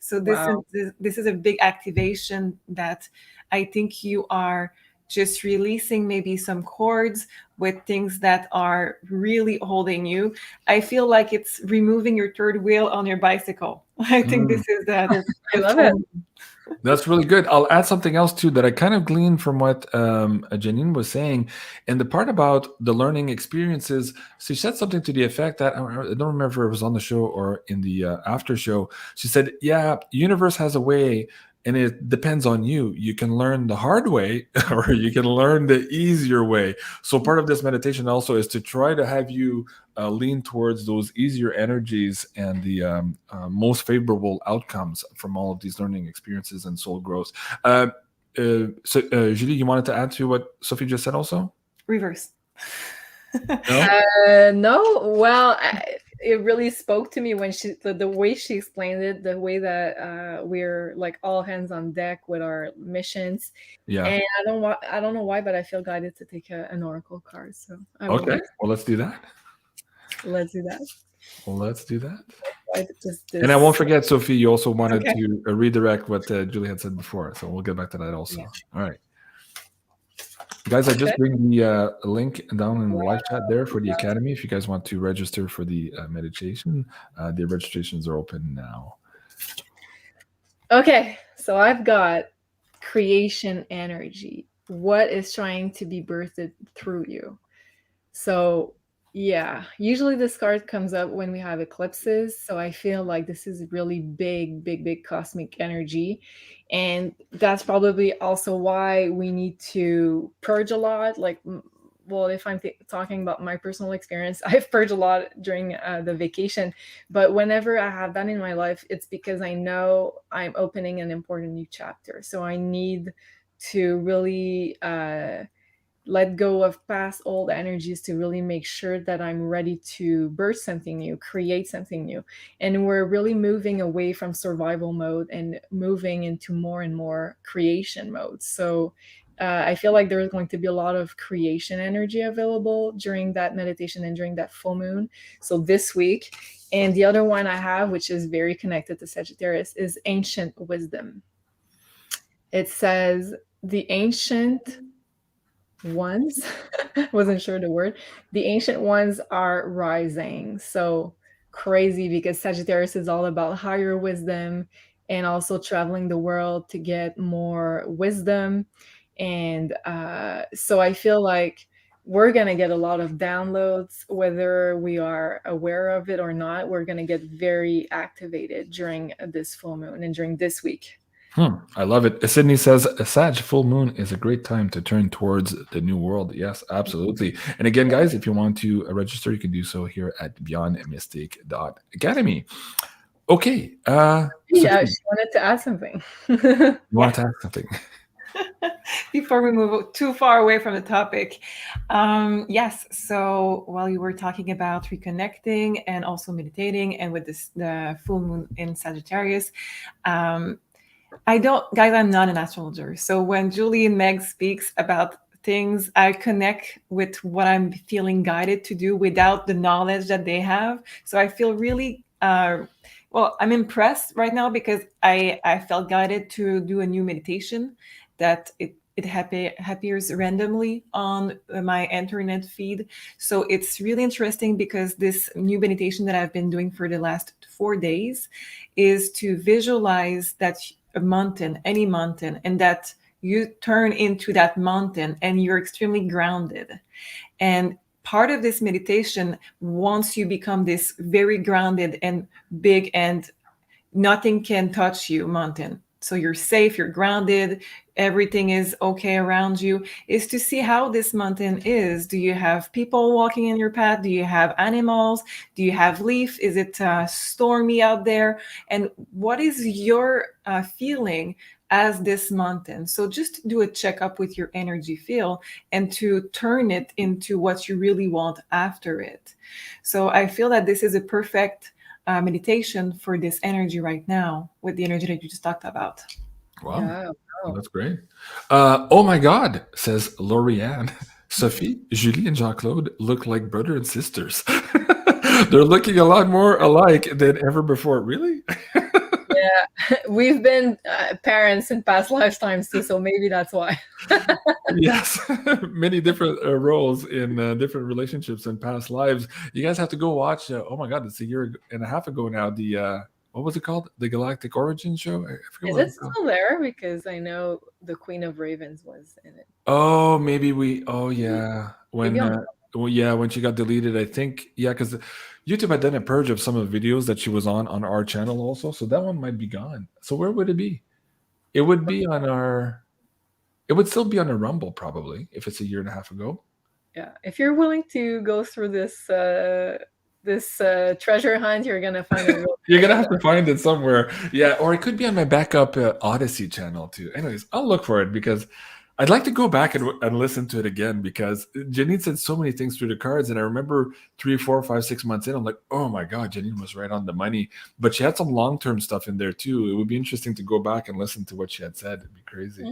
So this is a big activation that I think you are just releasing maybe some cords with things that are really holding you. I feel like it's removing your third wheel on your bicycle. I think this is that. I love it. That's really good. I'll add something else too that I kind of gleaned from what Janine was saying. And the part about the learning experiences, she said something to the effect that, I don't remember if it was on the show or in the after show. She said, yeah, universe has a way, and it depends on you. You can learn the hard way or you can learn the easier way. So part of this meditation also is to try to have you lean towards those easier energies and the most favorable outcomes from all of these learning experiences and soul growth. So Julie, you wanted to add to what Sophie just said also? Reverse. No? No. Well, it really spoke to me when the way she explained it, the way that we're like all hands on deck with our missions. Yeah. And I don't know why, but I feel guided to take an oracle card. So okay. Well, let's do that. Let's do that. Well, let's do that. Just and I won't forget, Sophie, you also wanted to redirect what Julie had said before. So we'll get back to that also. Yeah. All right. Guys, I just bring the link down in the live chat there for the Academy. If you guys want to register for the meditation, the registrations are open now. Okay, so I've got creation energy. What is trying to be birthed through you? So yeah, usually this card comes up when we have eclipses. So I feel like this is really big cosmic energy. And that's probably also why we need to purge a lot. Like, well, if I'm talking about my personal experience, I've purged a lot during the vacation. But whenever I have that in my life, it's because I know I'm opening an important new chapter. So I need to really let go of past old energies to really make sure that I'm ready to birth something new, create something new. And we're really moving away from survival mode and moving into more and more creation mode. So I feel like there's going to be a lot of creation energy available during that meditation and during that full moon. So this week, and the other one I have, which is very connected to Sagittarius, is ancient wisdom. It says the ancient ones, wasn't sure the word, the ancient ones are rising. So crazy, because Sagittarius is all about higher wisdom and also traveling the world to get more wisdom. And so I feel like we're going to get a lot of downloads, whether we are aware of it or not. We're going to get very activated during this full moon and during this week. I love it. Sydney says a Sag full moon is a great time to turn towards the new world. Yes, absolutely. And again, guys, if you want to register, you can do so here at BeyondMystic.Academy. Okay. Yeah, she wanted to ask something. You want to ask something? Before we move too far away from the topic, yes. So while you were talking about reconnecting and also meditating, and with the full moon in Sagittarius, I'm not an astrologer. So when Julie and Meg speaks about things, I connect with what I'm feeling guided to do without the knowledge that they have. So I feel really, I'm impressed right now because I felt guided to do a new meditation that it appears randomly on my internet feed. So it's really interesting because this new meditation that I've been doing for the last 4 days is to visualize that a mountain, any mountain, and that you turn into that mountain and you're extremely grounded. And part of this meditation, once you become this very grounded and big and nothing can touch you mountain, so you're safe, you're grounded, everything is okay around you, is to see how this mountain is. Do you have people walking in your path? Do you have animals? Do you have leaf? Is it stormy out there? And what is your feeling as this mountain? So just do a checkup with your energy field and to turn it into what you really want after it. So I feel that this is a perfect meditation for this energy right now, with the energy that you just talked about. Wow. Yeah. Oh, that's great. Oh my God, says Lorianne. Sophie, Julie, and Jean-Claude look like brother and sisters. They're looking a lot more alike than ever before. Really? Yeah, we've been parents in past lifetimes too, so maybe that's why. Yes, many different roles in different relationships in past lives. You guys have to go watch. Oh my God, it's a year and a half ago now. The what was it called? The Galactic Origin show. I forget Is what it it's called. still there? Because I know the Queen of Ravens was in it. Oh, maybe we. Oh yeah, when Maybe when she got deleted, I think. Yeah, because YouTube had done a purge of some of the videos that she was on our channel also. So that one might be gone. So where would it be? It would be on our. It would still be on a Rumble probably if it's a year and a half ago. Yeah, if you're willing to go through this treasure hunt, you're gonna find it. You're gonna have to find it somewhere. Yeah, or it could be on my backup Odyssey channel too. Anyways, I'll look for it because I'd like to go back and listen to it again because Janine said so many things through the cards, and I remember 3, 4, 5, 6 months in, I'm like, oh my God, Janine was right on the money. But she had some long-term stuff in there too. It would be interesting to go back and listen to what she had said. It'd be crazy.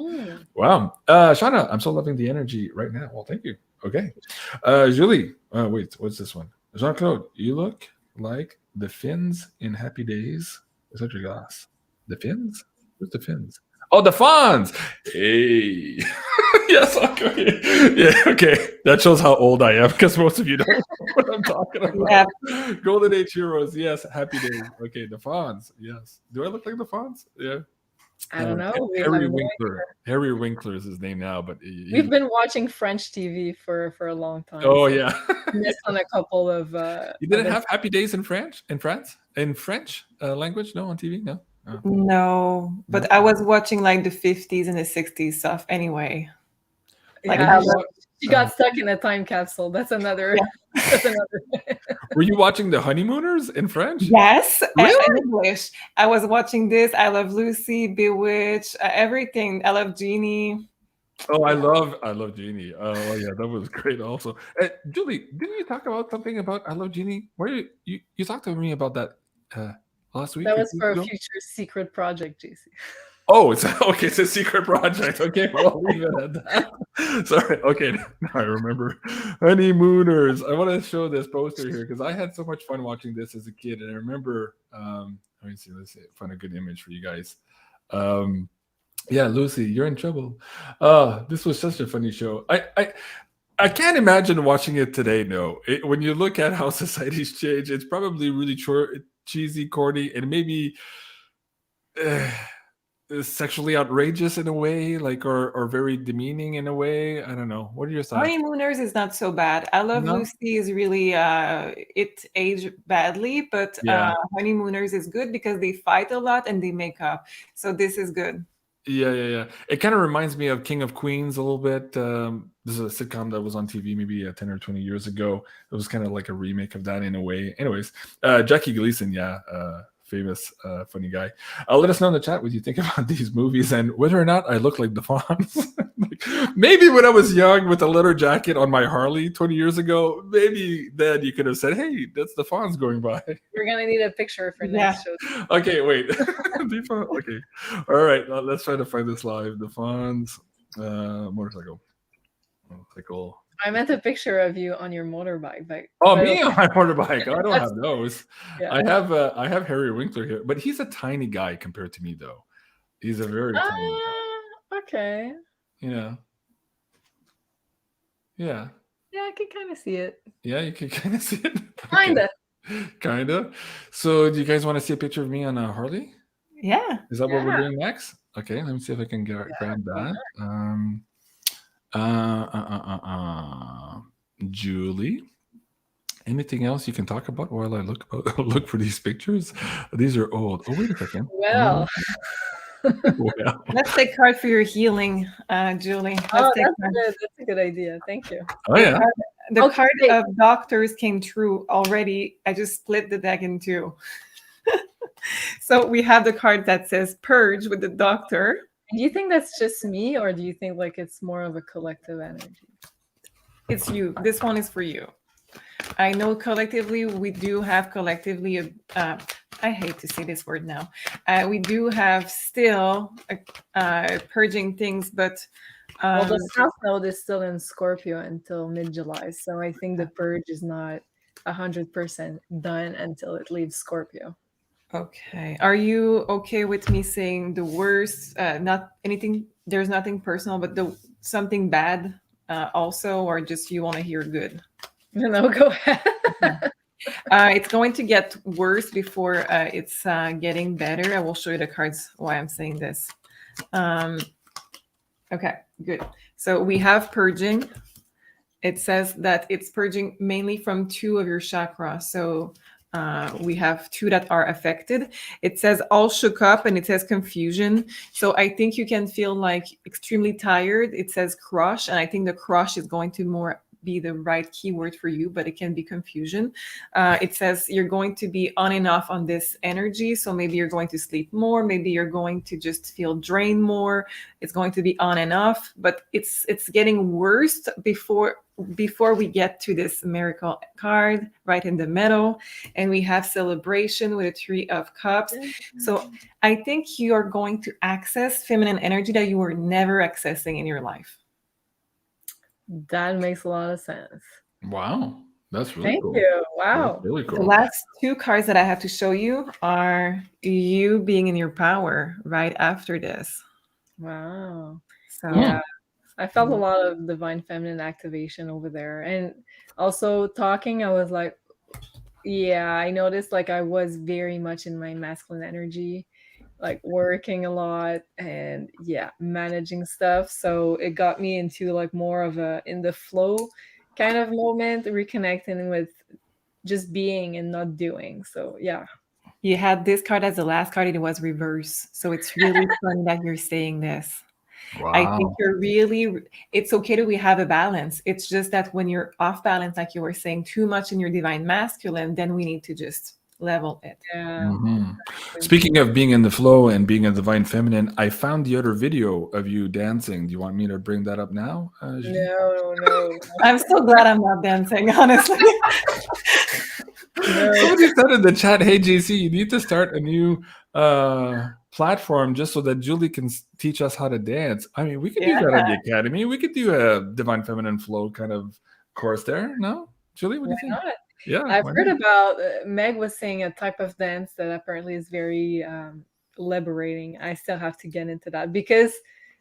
Wow. Shauna, I'm so loving the energy right now. Well, thank you. Okay. Julie, wait, what's this one? Jean-Claude, you look like the Finns in Happy Days. Is that your glass? The Finns? Where's the Finns? Oh, the Fonz! Hey. Yes, okay. Yeah, okay. That shows how old I am because most of you don't know what I'm talking about. Yeah. Golden Age heroes. Yes, Happy Days. Okay, the Fonz. Yes. Do I look like the Fonz? Yeah. I don't know. Harry Winkler. Harry Winkler is his name now, but we've been watching French TV for a long time. Oh, so yeah. Missed on a couple of. You didn't have Happy Days in French? In French language? No, on TV? No. Oh. No, but I was watching like the 50s and the 60s stuff anyway. Like she got stuck in a time capsule. That's another. Yeah. That's another. Were you watching The Honeymooners in French? Yes, really? In English. I was watching this. I Love Lucy, Bewitched, everything. I Love Jeannie. Oh, I love Jeannie. Oh yeah, that was great. Also, Julie, didn't you talk about something about I Love Jeannie? Where you talked to me about that last week? That was for a future secret project, JC. Oh, it's okay. It's a secret project. Okay, well, I'll leave it at that. Sorry. Okay, now I remember. Honeymooners. I want to show this poster here because I had so much fun watching this as a kid, and I remember. Let me see. Let's see. Find a good image for you guys. Yeah, Lucy, you're in trouble. This was such a funny show. I can't imagine watching it today. No, when you look at how society's changed, it's probably really cheesy, corny, and maybe. sexually outrageous in a way, like, or very demeaning in a way? I don't know. What are your thoughts? Honeymooners is not so bad. I Love No? Lucy is really it aged badly, but Yeah. Honeymooners is good because they fight a lot and they make up. So this is good. Yeah. It kind of reminds me of King of Queens a little bit. This is a sitcom that was on TV maybe 10 or 20 years ago. It was kind of like a remake of that in a way. Anyways, Jackie Gleason, famous, funny guy. Let us know in the chat what you think about these movies and whether or not I look like the Fonz. Like, maybe when I was young with a leather jacket on my Harley 20 years ago, maybe then you could have said, hey, that's the Fonz going by. We're gonna need a picture for next show. Okay, wait. Okay. All right. Let's try to find this live. The Fonz motorcycle. I meant a picture of you on your motorbike. Oh, me on my motorbike. I don't have those. Yeah. I have Harry Winkler here, but he's a tiny guy compared to me, though. He's a very tiny guy. Okay. Yeah. Yeah, I can kind of see it. Yeah, you can kind of see it. Kinda. Kinda. So, do you guys want to see a picture of me on a Harley? Yeah. Is that what we're doing next? Okay, let me see if I can grab that. Julie, anything else you can talk about while I look for these pictures? These are old. Oh, wait a second. Well. Well. Let's take card for your healing, Julie. That's a good idea. Thank you. Oh, yeah. The card of doctors came true already. I just split the deck in two. So we have the card that says purge with the doctor. Do you think that's just me, or do you think like it's more of a collective energy? It's you. This one is for you. I know collectively we do have collectively. I hate to say this word now. We do have still purging things, but well, the South Node is still in Scorpio until mid-July, so I think the purge is not 100% done until it leaves Scorpio. Okay. Are you okay with me saying the worst? Not anything. There's nothing personal, but something bad also, or just you want to hear good? No, go ahead. It's going to get worse before it's getting better. I will show you the cards why I'm saying this. Okay, good. So we have purging. It says that it's purging mainly from 2 of your chakras. So we have 2 that are affected. It says all shook up and it says confusion. So I think you can feel like extremely tired. It says crush, and I think the crush is going to more be the right keyword for you, but it can be confusion. It says you're going to be on and off on this energy. So maybe you're going to sleep more. Maybe you're going to just feel drained more. It's going to be on and off, but it's getting worse before we get to this miracle card right in the middle. And we have celebration with a 3 of cups. So I think you are going to access feminine energy that you were never accessing in your life. That makes a lot of sense. Wow. That's really Thank cool. you. Wow. That's really cool. The last 2 cards that I have to show you are you being in your power right after this. Wow. So yeah, I felt a lot of divine feminine activation over there. And also talking, I was like, yeah, I noticed like I was very much in my masculine energy, like working a lot and managing stuff. So it got me into like more of a in the flow kind of moment, reconnecting with just being and not doing. So yeah. You had this card as the last card, and it was reverse. So it's really funny that you're saying this. Wow. I think it's okay to have a balance. It's just that when you're off balance, like you were saying, too much in your divine masculine, then we need to just level it. Yeah. Mm-hmm. Speaking of being in the flow and being a divine feminine, I found the other video of you dancing. Do you want me to bring that up now? No. I'm so glad I'm not dancing, honestly. Somebody said in the chat, hey, JC, you need to start a new platform just so that Julie can teach us how to dance. I mean, we could do that at the academy. We could do a divine feminine flow kind of course there. No? Julie, what do you think? Not? Yeah, I've heard about Meg was saying a type of dance that apparently is very liberating. I still have to get into that because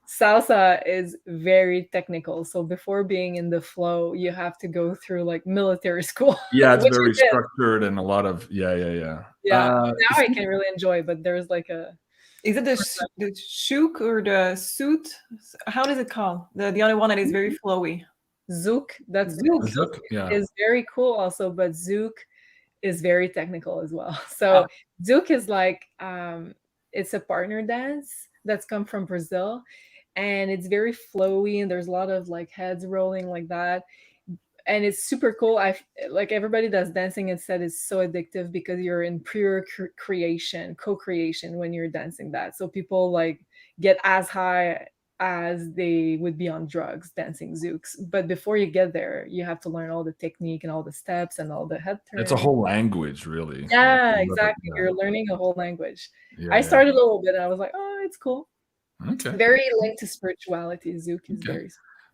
salsa is very technical. So before being in the flow, you have to go through like military school. Yeah, it's very structured and a lot of Yeah. Now I can really enjoy, but there's like a Is it the shook or the suit? How does it called? The other one that is very flowy. Zouk, that's Zouk, yeah. is very cool also, but Zouk is very technical as well. So Zouk is like it's a partner dance that's come from Brazil, and it's very flowy, and there's a lot of like heads rolling like that, and it's super cool. I like everybody that's dancing and said it's so addictive because you're in pure creation, co-creation when you're dancing that. So people like get as high as they would be on drugs dancing zooks. But before you get there, you have to learn all the technique and all the steps and all the head turns. It's a whole language, really. Yeah, exactly. You're learning a whole language. Yeah, I started a little bit and I was like, oh, it's cool. Okay. Very linked to spirituality. Zouk is very.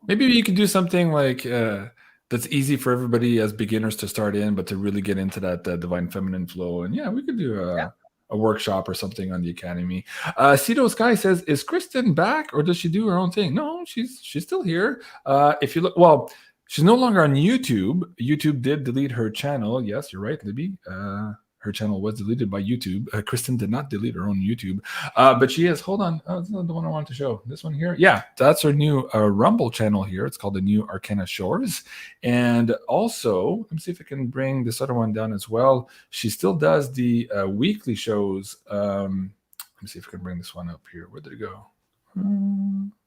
Maybe you could do something like that's easy for everybody as beginners to start in, but to really get into that divine feminine flow. And yeah, we could do a workshop or something on the academy. Cito Sky says, is Kristen back or does she do her own thing? No, she's still here. If you look, well, she's no longer on YouTube. YouTube did delete her channel. Yes, you're right, Libby. Her channel was deleted by YouTube. Kristen did not delete her own YouTube, but she is. Hold on, this is the one I wanted to show. This one here, yeah, that's her new Rumble channel here. It's called the New Arcana Shores, and also let me see if I can bring this other one down as well. She still does the weekly shows. Let me see if I can bring this one up here. Where did it go?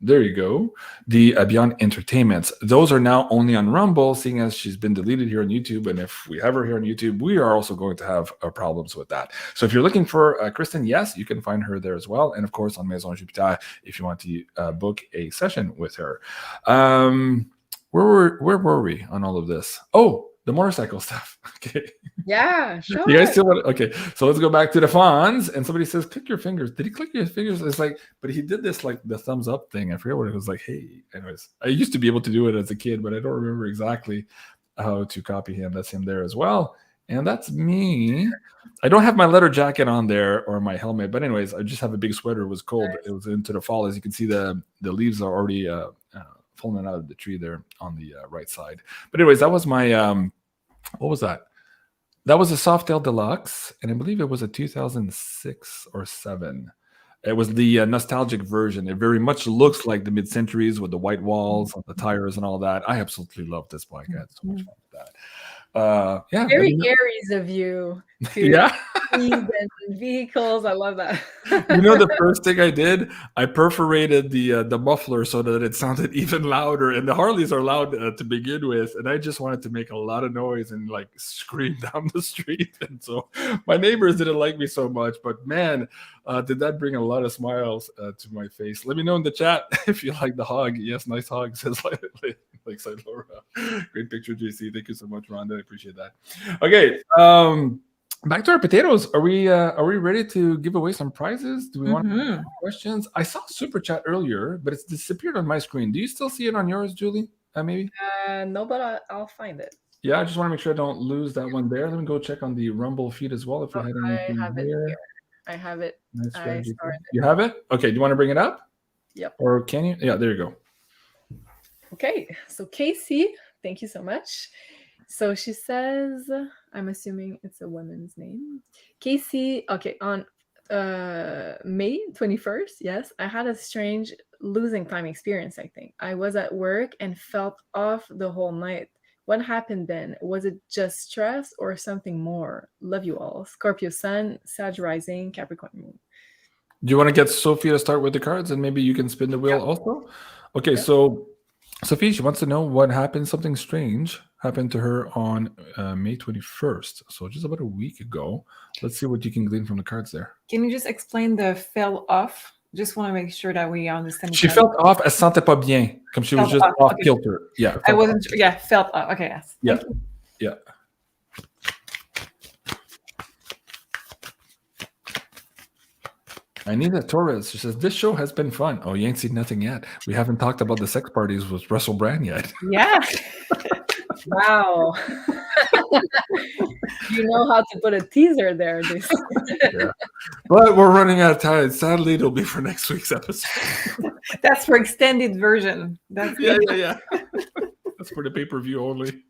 There you go. The Beyond Entertainments. Those are now only on Rumble, seeing as she's been deleted here on YouTube. And if we have her here on YouTube, we are also going to have problems with that. So if you're looking for Kristen, yes, you can find her there as well. And of course, on Maison Jupiter, if you want to book a session with her. Where were we on all of this? Oh, the motorcycle stuff. Okay. Yeah, sure. You guys see what? Okay, so let's go back to the fawns. And somebody says, click your fingers. Did he click your fingers? It's like, but he did this like the thumbs up thing. I forget what it was like. Hey, anyways, I used to be able to do it as a kid, but I don't remember exactly how to copy him. That's him there as well. And that's me. I don't have my leather jacket on there or my helmet, but anyways, I just have a big sweater. It was cold. It was into the fall. As you can see, the leaves are already falling out of the tree there on the right side. But anyways, that was my what was that? That was a Softail Deluxe, and I believe it was a 2006 or 7. It was the nostalgic version. It very much looks like the mid-centuries with the white walls, the tires, and all that. I absolutely love this bike. I had so much fun with that. Yeah, very Aries of you to and vehicles. I love that. You know, the first thing I did, I perforated the muffler so that it sounded even louder. And the Harleys are loud to begin with, and I just wanted to make a lot of noise and like scream down the street. And so my neighbors didn't like me so much, but man, did that bring a lot of smiles to my face. Let me know in the chat if you like the hog. Yes, nice hog, says Lakeside Laura. Great picture, JC. Thank you so much, Rhonda. I appreciate that. Okay, back to our potatoes. Are we ready to give away some prizes? Do we want questions? I saw super chat earlier, but it's disappeared on my screen. Do you still see it on yours, Julie? Maybe. No, but I'll find it. Yeah, I just want to make sure I don't lose that one there. Let me go check on the Rumble feed as well. If we had anything here. I have it. Nice. You have it? Okay. Do you want to bring it up? Yep. Or can you? Yeah, there you go. Okay. So Casey, thank you so much. So she says, I'm assuming it's a woman's name. Casey, okay, on May 21st, yes, I had a strange losing time experience, I think. I was at work and felt off the whole night. What happened then? Was it just stress or something more? Love you all. Scorpio Sun, Sag Rising, Capricorn Moon. Do you want to get Sophie to start with the cards and maybe you can spin the wheel also? Okay, so Sophie, she wants to know what happened. Something strange happened to her on May 21st. So just about a week ago. Let's see what you can glean from the cards there. Can you just explain the fell off? Just want to make sure that we understand. She felt off. Elle se sentait pas bien. Comme she was just off kilter. Yeah. I wasn't. Felt off. Okay. Yes. Yeah. Yeah. Anita Torres, she says, this show has been fun. Oh, you ain't seen nothing yet. We haven't talked about the sex parties with Russell Brand yet. Yeah. Wow. You know how to put a teaser there. Yeah. But we're running out of time. Sadly, it'll be for next week's episode. That's for extended version. That's yeah. That's for the pay-per-view only.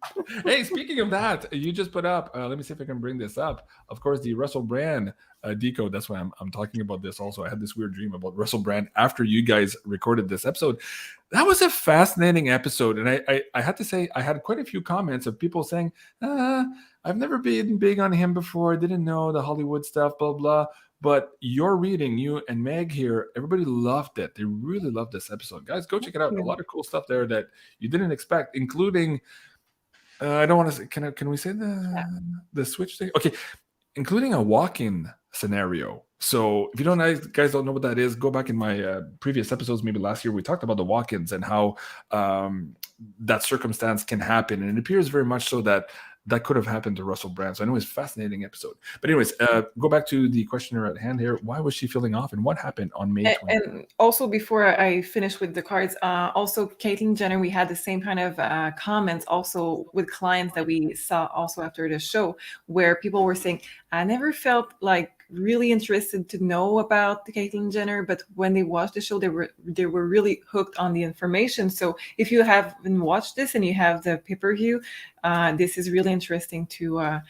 Hey, speaking of that, you just put up, let me see if I can bring this up. Of course, the Russell Brand decode. That's why I'm talking about this also. I had this weird dream about Russell Brand after you guys recorded this episode. That was a fascinating episode. And I had to say, I had quite a few comments of people saying, I've never been big on him before. Didn't know the Hollywood stuff, blah, blah. But your reading, you and Meg here, everybody loved it. They really loved this episode. Guys, go check it out. A lot of cool stuff there that you didn't expect, including, I don't want to say, can we say the switch thing? Okay, including a walk-in scenario. So if you guys don't know what that is, go back in my previous episodes, maybe last year, we talked about the walk-ins and how that circumstance can happen. And it appears very much so that could have happened to Russell Brand. So I know it's a fascinating episode. But anyways, go back to the questioner at hand here. Why was she feeling off and what happened on May 20th? And also, before I finish with the cards, also Caitlyn Jenner, we had the same kind of comments also with clients that we saw also after the show, where people were saying, I never felt like really interested to know about the Caitlyn Jenner, but when they watched the show, they were really hooked on the information. So if you haven't watched this and you have the pay-per-view, this is really interesting to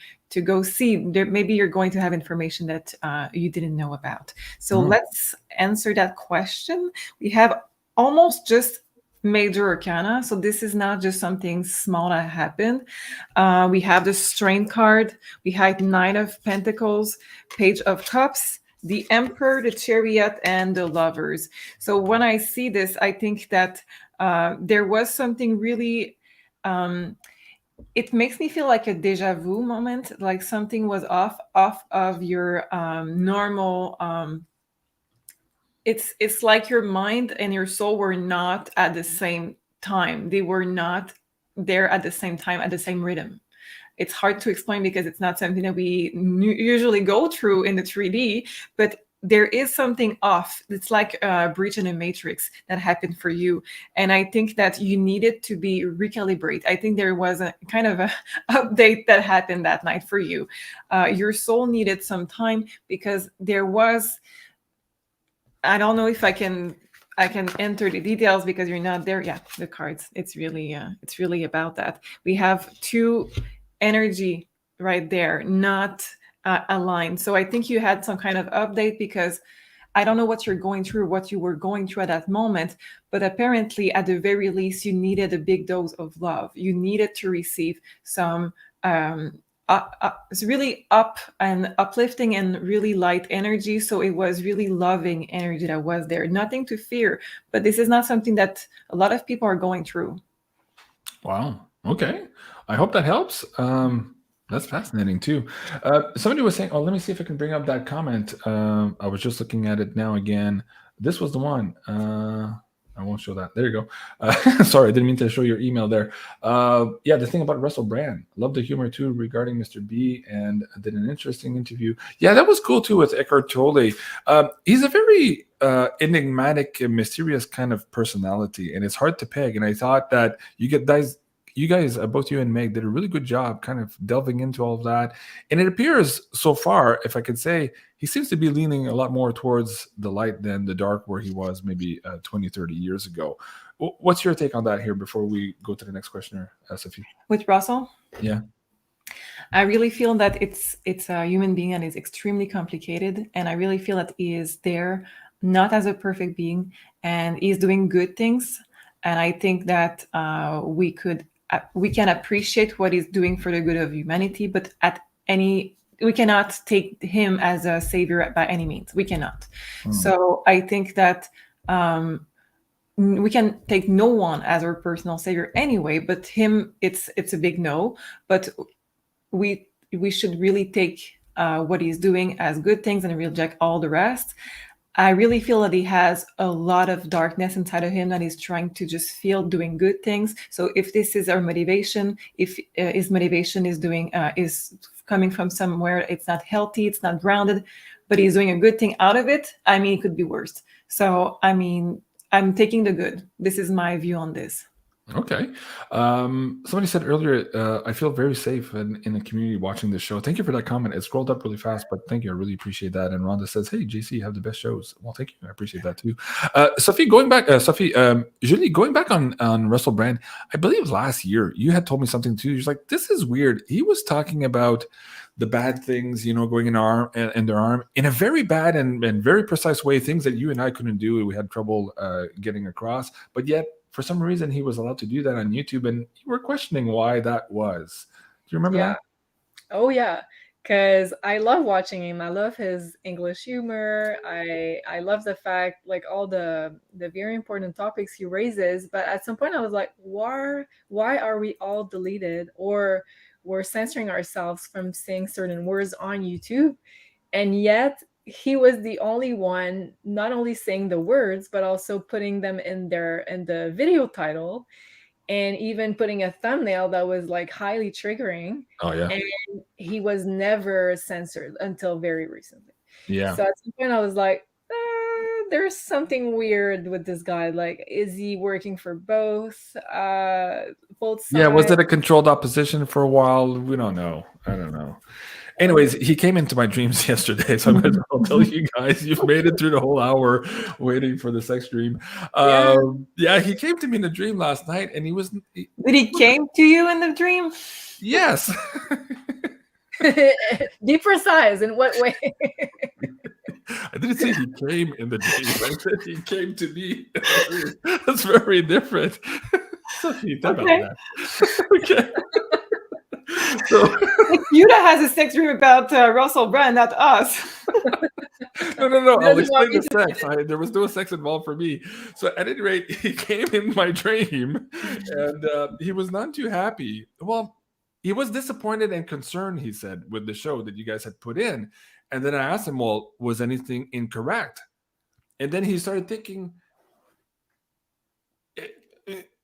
go see. Maybe you're going to have information that you didn't know about. So let's answer that question. We have almost just major arcana, so this is not just something small that happened. We have the Strength card, we have Knight of Pentacles, Page of Cups, the Emperor, the Chariot, and the Lovers. So when I see this, I think that there was something really it makes me feel like a deja vu moment, like something was off of your normal it's like your mind and your soul were not at the same time. They were not there at the same time, at the same rhythm. It's hard to explain because it's not something that we usually go through in the 3D, but there is something off. It's like a breach in a matrix that happened for you. And I think that you needed to be recalibrate. I think there was a kind of a update that happened that night for you. Your soul needed some time because there was, I don't know if I can enter the details because you're not there. Yeah, the cards. It's really about that. We have two energy right there, not aligned. So I think you had some kind of update because I don't know what you're going through, what you were going through at that moment, but apparently at the very least, you needed a big dose of love. You needed to receive some it's really up and uplifting and really light energy. So it was really loving energy that was there. Nothing to fear, but this is not something that a lot of people are going through. Wow. Okay. I hope that helps. That's fascinating too. Somebody was saying, oh, let me see if I can bring up that comment. I was just looking at it now again. This was the one. I won't show that. There you go. Sorry, I didn't mean to show your email there. Yeah, the thing about Russell Brand. Love the humor too regarding Mr. B, and did an interesting interview. Yeah, that was cool too with Eckhart Tolle. He's a very enigmatic and mysterious kind of personality, and it's hard to peg. And I thought that you guys, both you and Meg, did a really good job kind of delving into all of that. And it appears so far, if I could say, he seems to be leaning a lot more towards the light than the dark where he was maybe 20, 30 years ago. What's your take on that here before we go to the next questioner, Sophie? With Russell? Yeah. I really feel that it's a human being and is extremely complicated. And I really feel that he is there not as a perfect being and he's doing good things. And I think that we can appreciate what he's doing for the good of humanity, but we cannot take him as a savior by any means. We cannot. So I think that we can take no one as our personal savior anyway, but him, it's a big no. But we should really take what he's doing as good things and reject all the rest. I really feel that he has a lot of darkness inside of him that he's trying to just feel doing good things. So if this is our motivation, if his motivation is coming from somewhere, it's not healthy, it's not grounded, but he's doing a good thing out of it, I mean, it could be worse. So, I mean, I'm taking the good. This is my view on this. Okay. Somebody said earlier, I feel very safe in the community watching this show. Thank you for that comment. It scrolled up really fast, but thank you. I really appreciate that. And Rhonda says, hey, JC, you have the best shows. Well, thank you. I appreciate that too. Sophie, going back, Julie, going back on Russell Brand, I believe last year you had told me something too. You're like, this is weird. He was talking about the bad things, going in their arm in a very bad and very precise way, things that you and I couldn't do. We had trouble getting across, but yet for some reason he was allowed to do that on YouTube, and you were questioning why that was. Do you remember that? Oh yeah, because I love watching him. I love his English humor. I love the fact, like, all the very important topics he raises. But at some point I was like, why are we all deleted, or we're censoring ourselves from saying certain words on YouTube? And yet he was the only one not only saying the words, but also putting them in the video title, and even putting a thumbnail that was like highly triggering. Oh yeah. And he was never censored until very recently. Yeah. So at some point I was like, there's something weird with this guy. Like, is he working for both sides? Yeah, was it a controlled opposition for a while? We don't know. I don't know. Anyways, he came into my dreams yesterday, so I'll tell you guys, you've made it through the whole hour waiting for the sex dream. Yeah, he came to me in a dream last night, and Did he came to you in the dream? Yes. Be precise. In what way? I didn't say he came in the dream. I said he came to me. That's very different. Sophie, talk about that. Okay. So, Yuda has a sex dream about Russell Brand, not us. No. I'll explain the sex. There was no sex involved for me. So at any rate, he came in my dream, and he was not too happy. Well, he was disappointed and concerned, he said, with the show that you guys had put in. And then I asked him, well, was anything incorrect? And then he started thinking,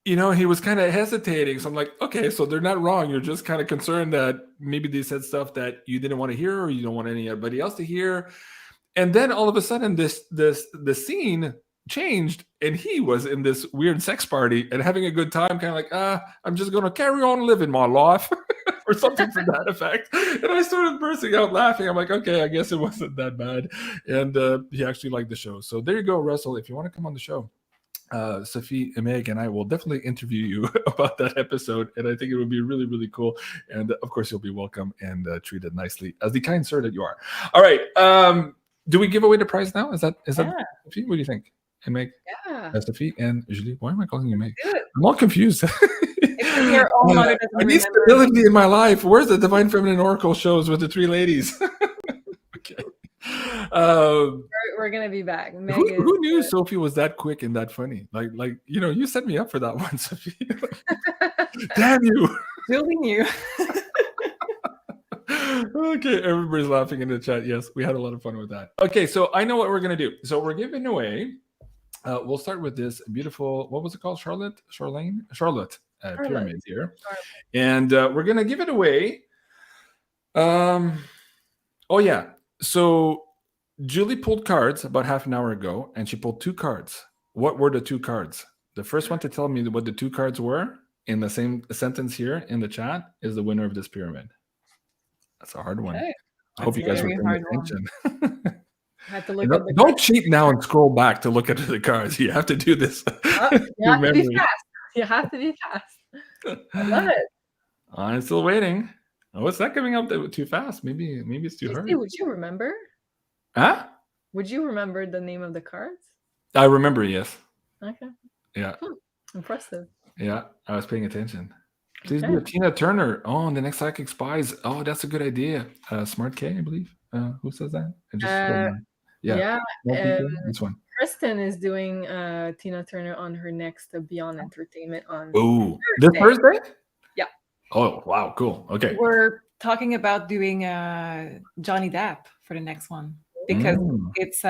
he was kind of hesitating. So I'm like, okay, so they're not wrong. You're just kind of concerned that maybe they said stuff that you didn't want to hear, or you don't want anybody else to hear. And then all of a sudden the scene changed, and he was in this weird sex party and having a good time, kind of like, I'm just going to carry on living my life or something to that effect. And I started bursting out laughing. I'm like, okay, I guess it wasn't that bad. And he actually liked the show. So there you go, Russell. If you want to come on the show, Sophie, Meg, and I will definitely interview you about that episode, and I think it would be really, really cool. And of course, you'll be welcome and treated nicely as the kind sir that you are. All right, do we give away the prize now? Is that Sophie? What do you think? And Meg, Sophie and Julie. Why am I calling you Meg? I'm all confused. I need stability in my life. Where's the Divine Feminine Oracle shows with the three ladies? Okay. We're gonna be back. Who knew Sophie was that quick and that funny? Like you set me up for that one, Sophie. Damn you! Really knew. Okay, everybody's laughing in the chat. Yes, we had a lot of fun with that. Okay, so I know what we're gonna do. So we're giving away. We'll start with this beautiful. What was it called? Charlotte pyramid here, and we're gonna give it away. Oh yeah. So Julie pulled cards about half an hour ago, and she pulled two cards. What were the two cards? The first one to tell me what the two cards were in the same sentence here in the chat is the winner of this pyramid. That's a hard one. Okay. I hope you guys were paying attention. Have to look at the don't cheat now and scroll back to look at the cards. You have to do this. You have to be fast. You have to be fast. I love it. I'm still waiting. Oh, it's not coming up too fast. Maybe it's too hard. Would you remember? Huh? Would you remember the name of the cards? I remember, yes. Okay. Yeah. Impressive. Yeah, I was paying attention. Please do it. Tina Turner. Oh, and the next Psychic Spies. Oh, that's a good idea. Smart K, I believe. Who says that? This one. Kristen is doing Tina Turner on her next Beyond Entertainment on this Thursday? Yeah. Oh, wow, cool. Okay. We're talking about doing Johnny Depp for the next one, because it's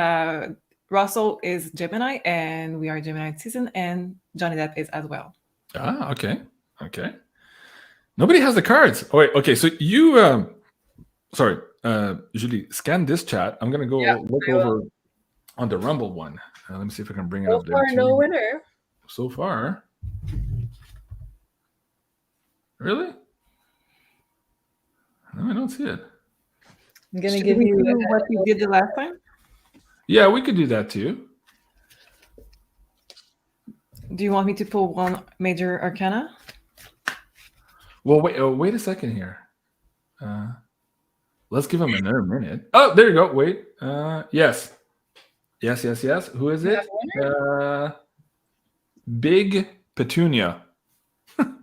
Russell is Gemini and we are Gemini season, and Johnny Depp is as well. Okay. Nobody has the cards. Oh wait, okay. So you Julie, scan this chat. I'm gonna go look over on the Rumble one. Let me see if I can bring it up there. No winner. So far. Really? No, I don't see it. I'm gonna Should give we you do what we did the last time? Yeah, we could do that too. Do you want me to pull one major arcana? Well, wait a second here. Let's give him another minute. Oh, there you go. Wait. Yes. Who is it? Big Petunia.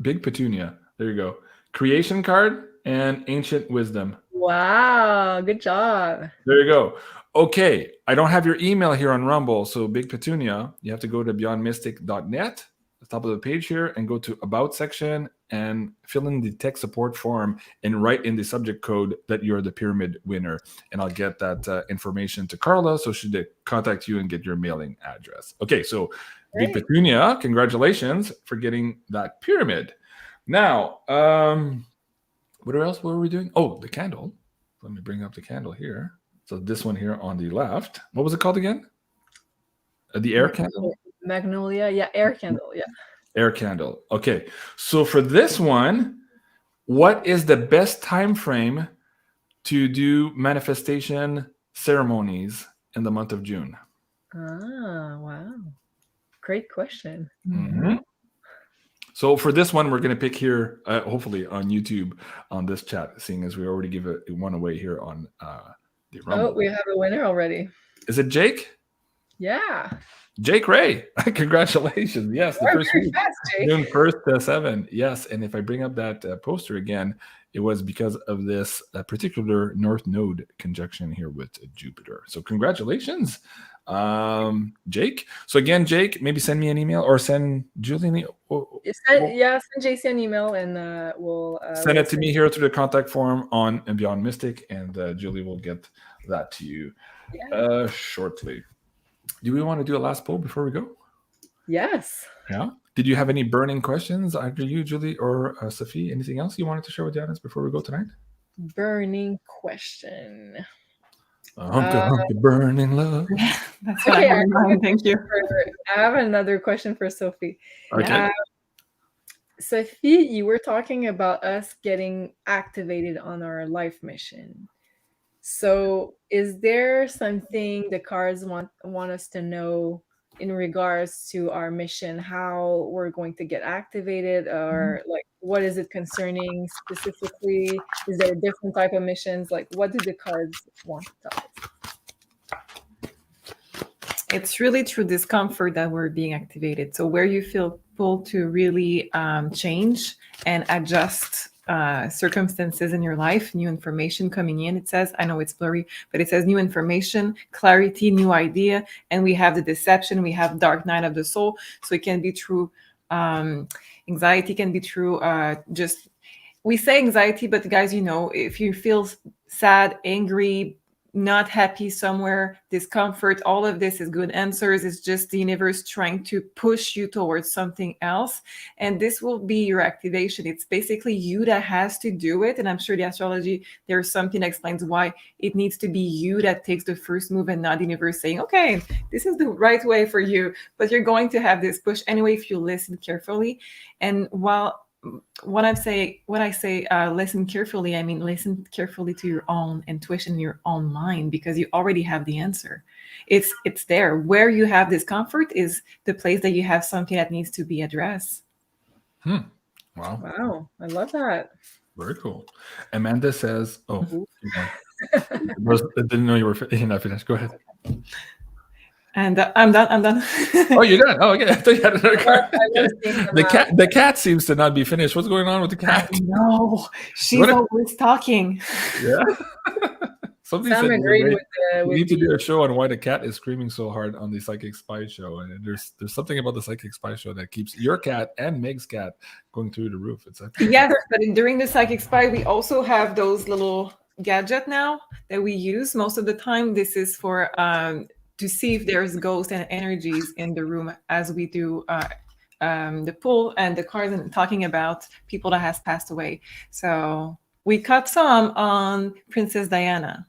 Big Petunia. There you go. Creation card and Ancient Wisdom. Wow, good job. There you go. Okay, I don't have your email here on Rumble, so Big Petunia, you have to go to beyondmystic.net, the top of the page here, and go to About section and fill in the tech support form and write in the subject code that you're the pyramid winner. And I'll get that information to Carla so she'll contact you and get your mailing address. Okay, so Big Petunia, congratulations for getting that pyramid. Now, what else were we doing? Oh, the candle. Let me bring up the candle here. So this one here on the left. What was it called again? The air candle? Magnolia. Yeah, air candle. Yeah. Air candle. Okay. So for this one, what is the best time frame to do manifestation ceremonies in the month of June? Ah, wow. Great question. Mm-hmm. So for this one, we're going to pick here, hopefully on YouTube on this chat, seeing as we already give one away here on the Rumble. Oh, we have a winner already. Is it Jake? Yeah. Jake Ray. Congratulations. Yes, the first week. Fast, June 1st to 7. Yes, and if I bring up that poster again, it was because of this particular North Node conjunction here with Jupiter. So congratulations, Jake. So again, Jake, maybe send me an email or send Julie an email. Send JC an email and we'll send it to me here through the contact form on Beyond Mystic, and Julie will get that to you shortly. Do we want to do a last poll before we go? Yes. Yeah. Did you have any burning questions, either you, Julie, or Sophie? Anything else you wanted to share with the audience before we go tonight? Burning question. The burning love. That's what I have in mind. Thank you. I have another question for Sophie. Okay. Sophie, you were talking about us getting activated on our life mission. So is there something the cards want us to know in regards to our mission, how we're going to get activated, or like what is it concerning specifically? Is there a different type of missions? Like what do the cards want to tell us? It's really through discomfort that we're being activated. So where you feel pulled to really change and adjust circumstances in your life, new information coming in. It says, I know it's blurry, but it says new information, clarity, new idea. And we have the deception, we have dark night of the soul. So it can be through anxiety, can be through just, we say anxiety, but guys, you know, if you feel sad, angry, not happy somewhere, discomfort, all of this is good answers. It's just the universe trying to push you towards something else. And this will be your activation. It's basically you that has to do it. And I'm sure the astrology, there's something that explains why it needs to be you that takes the first move and not the universe saying, okay, this is the right way for you. But you're going to have this push anyway if you listen carefully. And when I say listen carefully, I mean listen carefully to your own intuition, your own mind, because you already have the answer. It's there. Where you have discomfort is the place that you have something that needs to be addressed. Wow, I love that. Very cool. Amanda says, I didn't know you were not finished. Go ahead. And I'm done. Oh, you're done. Oh, okay. I thought you had another card. The cat seems to not be finished. What's going on with the cat? No, she's always talking. Yeah. Somebody said we need to do the a show on why the cat is screaming so hard on the Psychic Spy show. And there's something about the Psychic Spy show that keeps your cat and Meg's cat going through the roof. It's yes, but during the Psychic Spy, we also have those little gadget now that we use most of the time. This is for to see if there's ghosts and energies in the room as we do the pull and the cards and talking about people that has passed away. So we caught some on Princess Diana.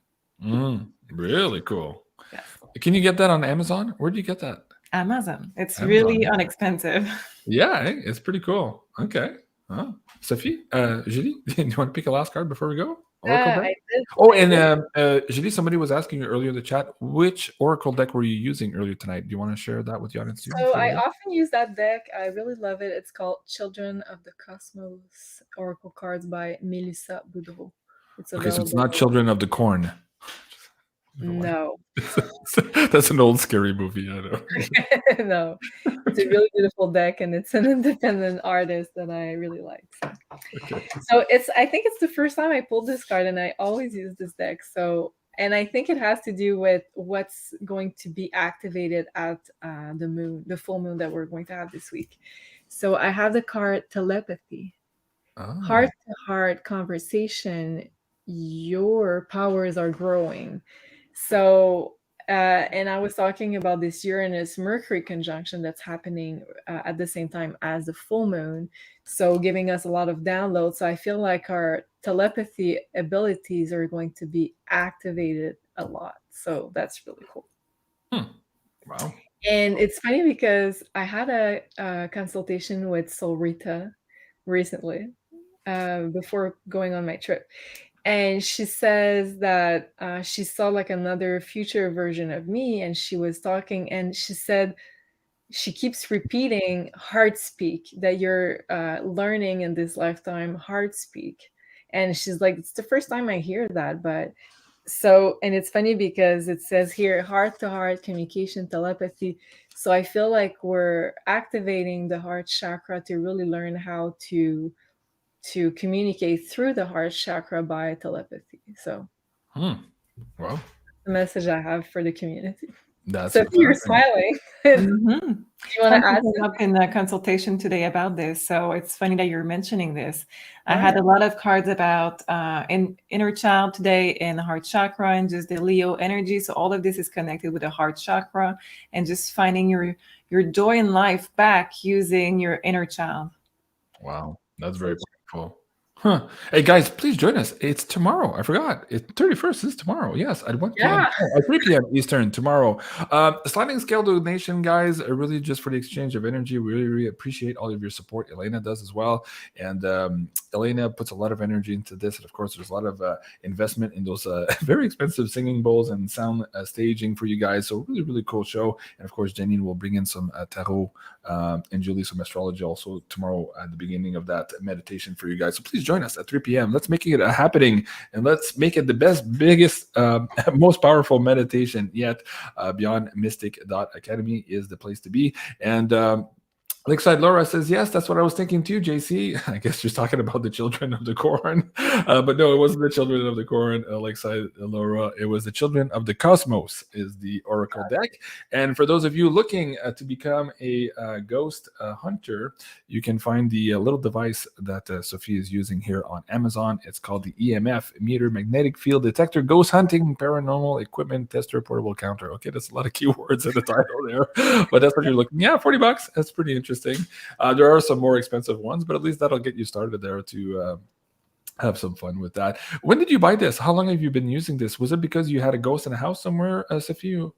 Really cool. Yes. Can you get that on Amazon? Where do you get that? Amazon. It's really inexpensive. Yeah, it's pretty cool. Okay. Oh, Sophie, Julie, do you want to pick a last card before we go? Oracle deck? I did. Oh, I and did. Julie, somebody was asking you earlier in the chat, which Oracle deck were you using earlier tonight? Do you want to share that with the audience too? So I often use that deck. I really love it. It's called Children of the Cosmos Oracle cards by Melissa Boudreau. It's Okay, so it's available. not Children of the Corn. No. That's an old scary movie, I know. No. It's a really beautiful deck, and it's an independent artist that I really like. So. Okay. So I think it's the first time I pulled this card, and I always use this deck. So, and I think it has to do with what's going to be activated at the full moon that we're going to have this week. So I have the card telepathy, heart to heart conversation. Your powers are growing. So, and I was talking about this Uranus-Mercury conjunction that's happening at the same time as the full moon. So giving us a lot of downloads. So I feel like our telepathy abilities are going to be activated a lot. So that's really cool. Wow. And it's funny because I had a consultation with Soul Rita recently before going on my trip. And she says that she saw like another future version of me, and she was talking, and she said she keeps repeating heart speak, that you're learning in this lifetime heart speak. And she's like, it's the first time I hear that. But so, and it's funny because it says here heart to heart communication, telepathy. So I feel like we're activating the heart chakra to really learn how to communicate through the heart chakra by telepathy. So Well, the message I have for the community. That's so you're smiling. Mm-hmm. You want to add up in a consultation today about this, so it's funny that you're mentioning this. I Oh, had a lot of cards about inner child today and the heart chakra and just the Leo energy. So all of this is connected with the heart chakra and just finding your joy in life back using your inner child. Wow, that's very powerful. Huh. Hey guys, please join us. It's tomorrow. I forgot. It's 31st is tomorrow. Yes, at 1 p.m. At 3 p.m. Eastern tomorrow. Sliding scale donation, guys, really just for the exchange of energy. We really, really appreciate all of your support. Elena does as well. And Elena puts a lot of energy into this. And of course, there's a lot of investment in those very expensive singing bowls and sound staging for you guys. So really, really cool show. And of course, Janine will bring in some tarot and Julie some astrology also tomorrow at the beginning of that meditation for you guys. So please join us at 3 p.m. Let's make it a happening, and let's make it the best, biggest, most powerful meditation yet. BeyondMystic.Academy is the place to be. And Lakeside Laura says, yes, that's what I was thinking too, JC. I guess you're talking about the children of the corn. But no, it wasn't the children of the corn, Lakeside Laura. It was the children of the cosmos is the Oracle deck. And for those of you looking to become a ghost hunter, you can find the little device that Sophie is using here on Amazon. It's called the EMF Meter Magnetic Field Detector Ghost Hunting Paranormal Equipment Tester Portable Counter. Okay, that's a lot of keywords in the title there. But that's what you're looking at. $40. That's pretty interesting. There are some more expensive ones, but at least that'll get you started there to have some fun with that. When did you buy this? How long have you been using this? Was it because you had a ghost in a house somewhere, Sophie?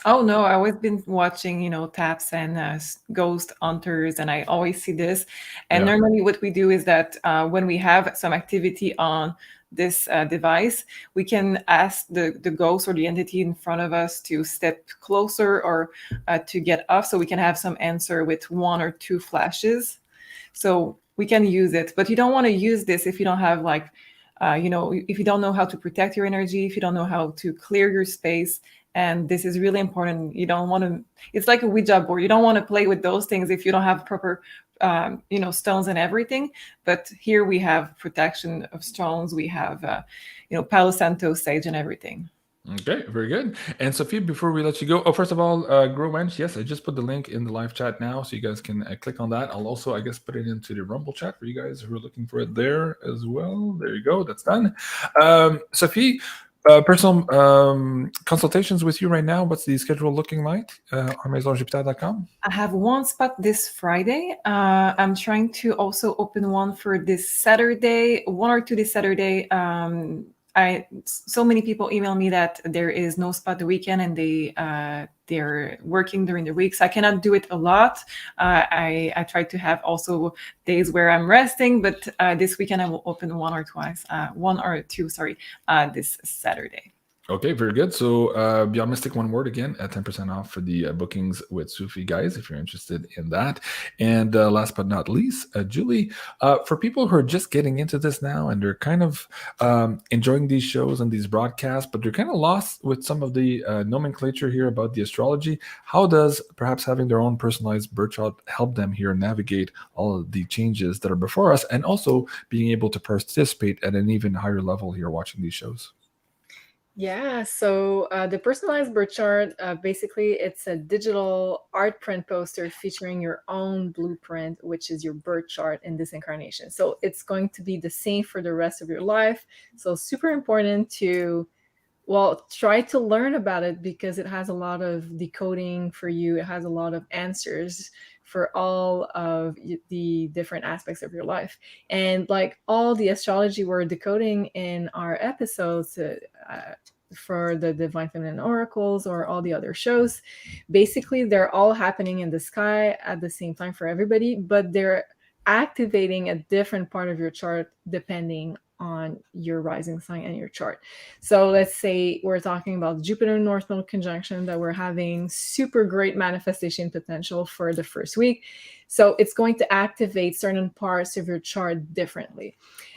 Oh no, I always been watching, taps and ghost hunters, and I always see this. And normally what we do is that when we have some activity on this device, we can ask the ghost or the entity in front of us to step closer or to get off, so we can have some answer with 1 or 2 flashes. So we can use it, but you don't want to use this if you don't have if you don't know how to protect your energy, if you don't know how to clear your space. And this is really important. You don't want to, it's like a Ouija board. You don't want to play with those things if you don't have proper, stones and everything. But here we have protection of stones. We have, Palo Santo, sage and everything. Okay, very good. And Sophie, before we let you go, first of all, Grow Wench, yes, I just put the link in the live chat now, so you guys can click on that. I'll also, I guess, put it into the Rumble chat for you guys who are looking for it there as well. There you go, that's done. Sophie, personal consultations with you right now, what's the schedule looking like on MAISONJupiter.com? I have one spot this Friday. I'm trying to also open one for this Saturday, 1 or 2 this Saturday. so many people email me that there is no spot the weekend and they're working during the week, so I cannot do it a lot. I try to have also days where I'm resting, but this weekend I will open one or two this Saturday. Okay, very good. So Beyond Mystic, one word again, at 10% off for the bookings with Sophie, guys, if you're interested in that. And last but not least, Julie, for people who are just getting into this now and they're kind of enjoying these shows and these broadcasts, but they're kind of lost with some of the nomenclature here about the astrology, how does perhaps having their own personalized birth chart help them here navigate all of the changes that are before us, and also being able to participate at an even higher level here watching these shows? Yeah, so the personalized birth chart, basically it's a digital art print poster featuring your own blueprint, which is your birth chart in this incarnation. So it's going to be the same for the rest of your life. So super important to, well, try to learn about it, because it has a lot of decoding for you. It has a lot of answers for all of the different aspects of your life. And like all the astrology we're decoding in our episodes, for the Divine Feminine Oracles or all the other shows, basically they're all happening in the sky at the same time for everybody, but they're activating a different part of your chart depending on your rising sign and your chart. So let's say we're talking about Jupiter North Node conjunction, that we're having super great manifestation potential for the first week. So it's going to activate certain parts of your chart differently.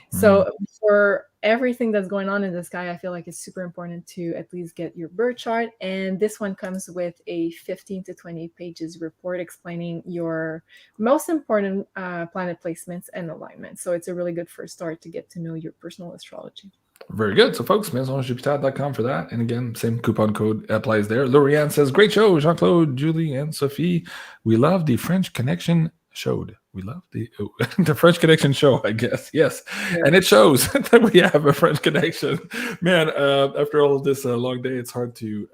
So for everything that's going on in the sky, I feel like it's super important to at least get your birth chart. And this one comes with a 15 to 20 pages report explaining your most important planet placements and alignment. So it's a really good first start to get to know your personal astrology. Very good. So, folks, MAISONJupiter.com for that. And again, same coupon code applies there. Lorianne says, great show, Jean-Claude, Julie, and Sophie. We love the French Connection showed. We love the French Connection show, I guess. Yes. Yeah. And it shows that we have a French connection. Man, after all of this long day, it's hard to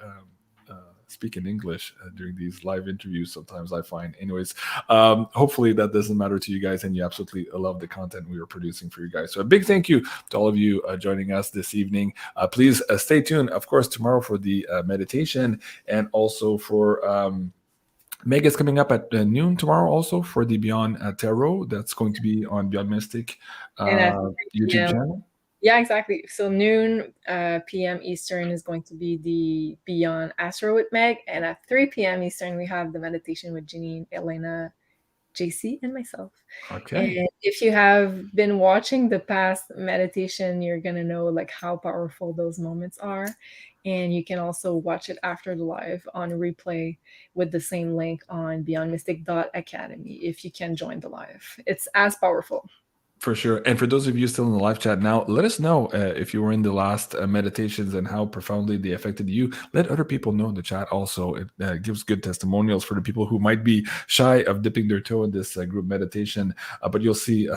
speak in English during these live interviews sometimes, I find. Anyways, hopefully that doesn't matter to you guys and you absolutely love the content we are producing for you guys. So a big thank you to all of you joining us this evening. Please stay tuned, of course, tomorrow for the meditation, and also for Meg is coming up at noon tomorrow also for the Beyond Tarot. That's going to be on Beyond Mystic YouTube channel. Yeah, exactly. So noon p.m. Eastern is going to be the Beyond Astro with Meg. And at 3 p.m. Eastern, we have the meditation with Janine, Elena, JC, and myself. Okay. And if you have been watching the past meditation, you're going to know like how powerful those moments are. And you can also watch it after the live on replay with the same link on BeyondMystic.academy if you can join the live. It's as powerful. For sure. And for those of you still in the live chat now, let us know if you were in the last meditations and how profoundly they affected you. Let other people know in the chat also. It gives good testimonials for the people who might be shy of dipping their toe in this group meditation. But you'll see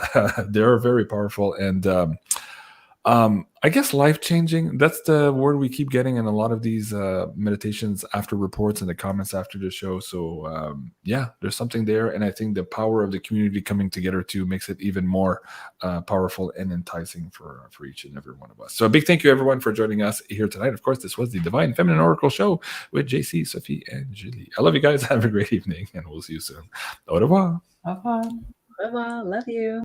they're very powerful and I guess life-changing. That's the word we keep getting in a lot of these meditations after reports and the comments after the show. So yeah, there's something there. And I think the power of the community coming together too makes it even more powerful and enticing for each and every one of us. So a big thank you everyone for joining us here tonight. Of course, this was the Divine Feminine Oracle Show with JC, Sophie, and Julie. I love you guys. Have a great evening and we'll see you soon. Au revoir. Au revoir. Au revoir. Love you.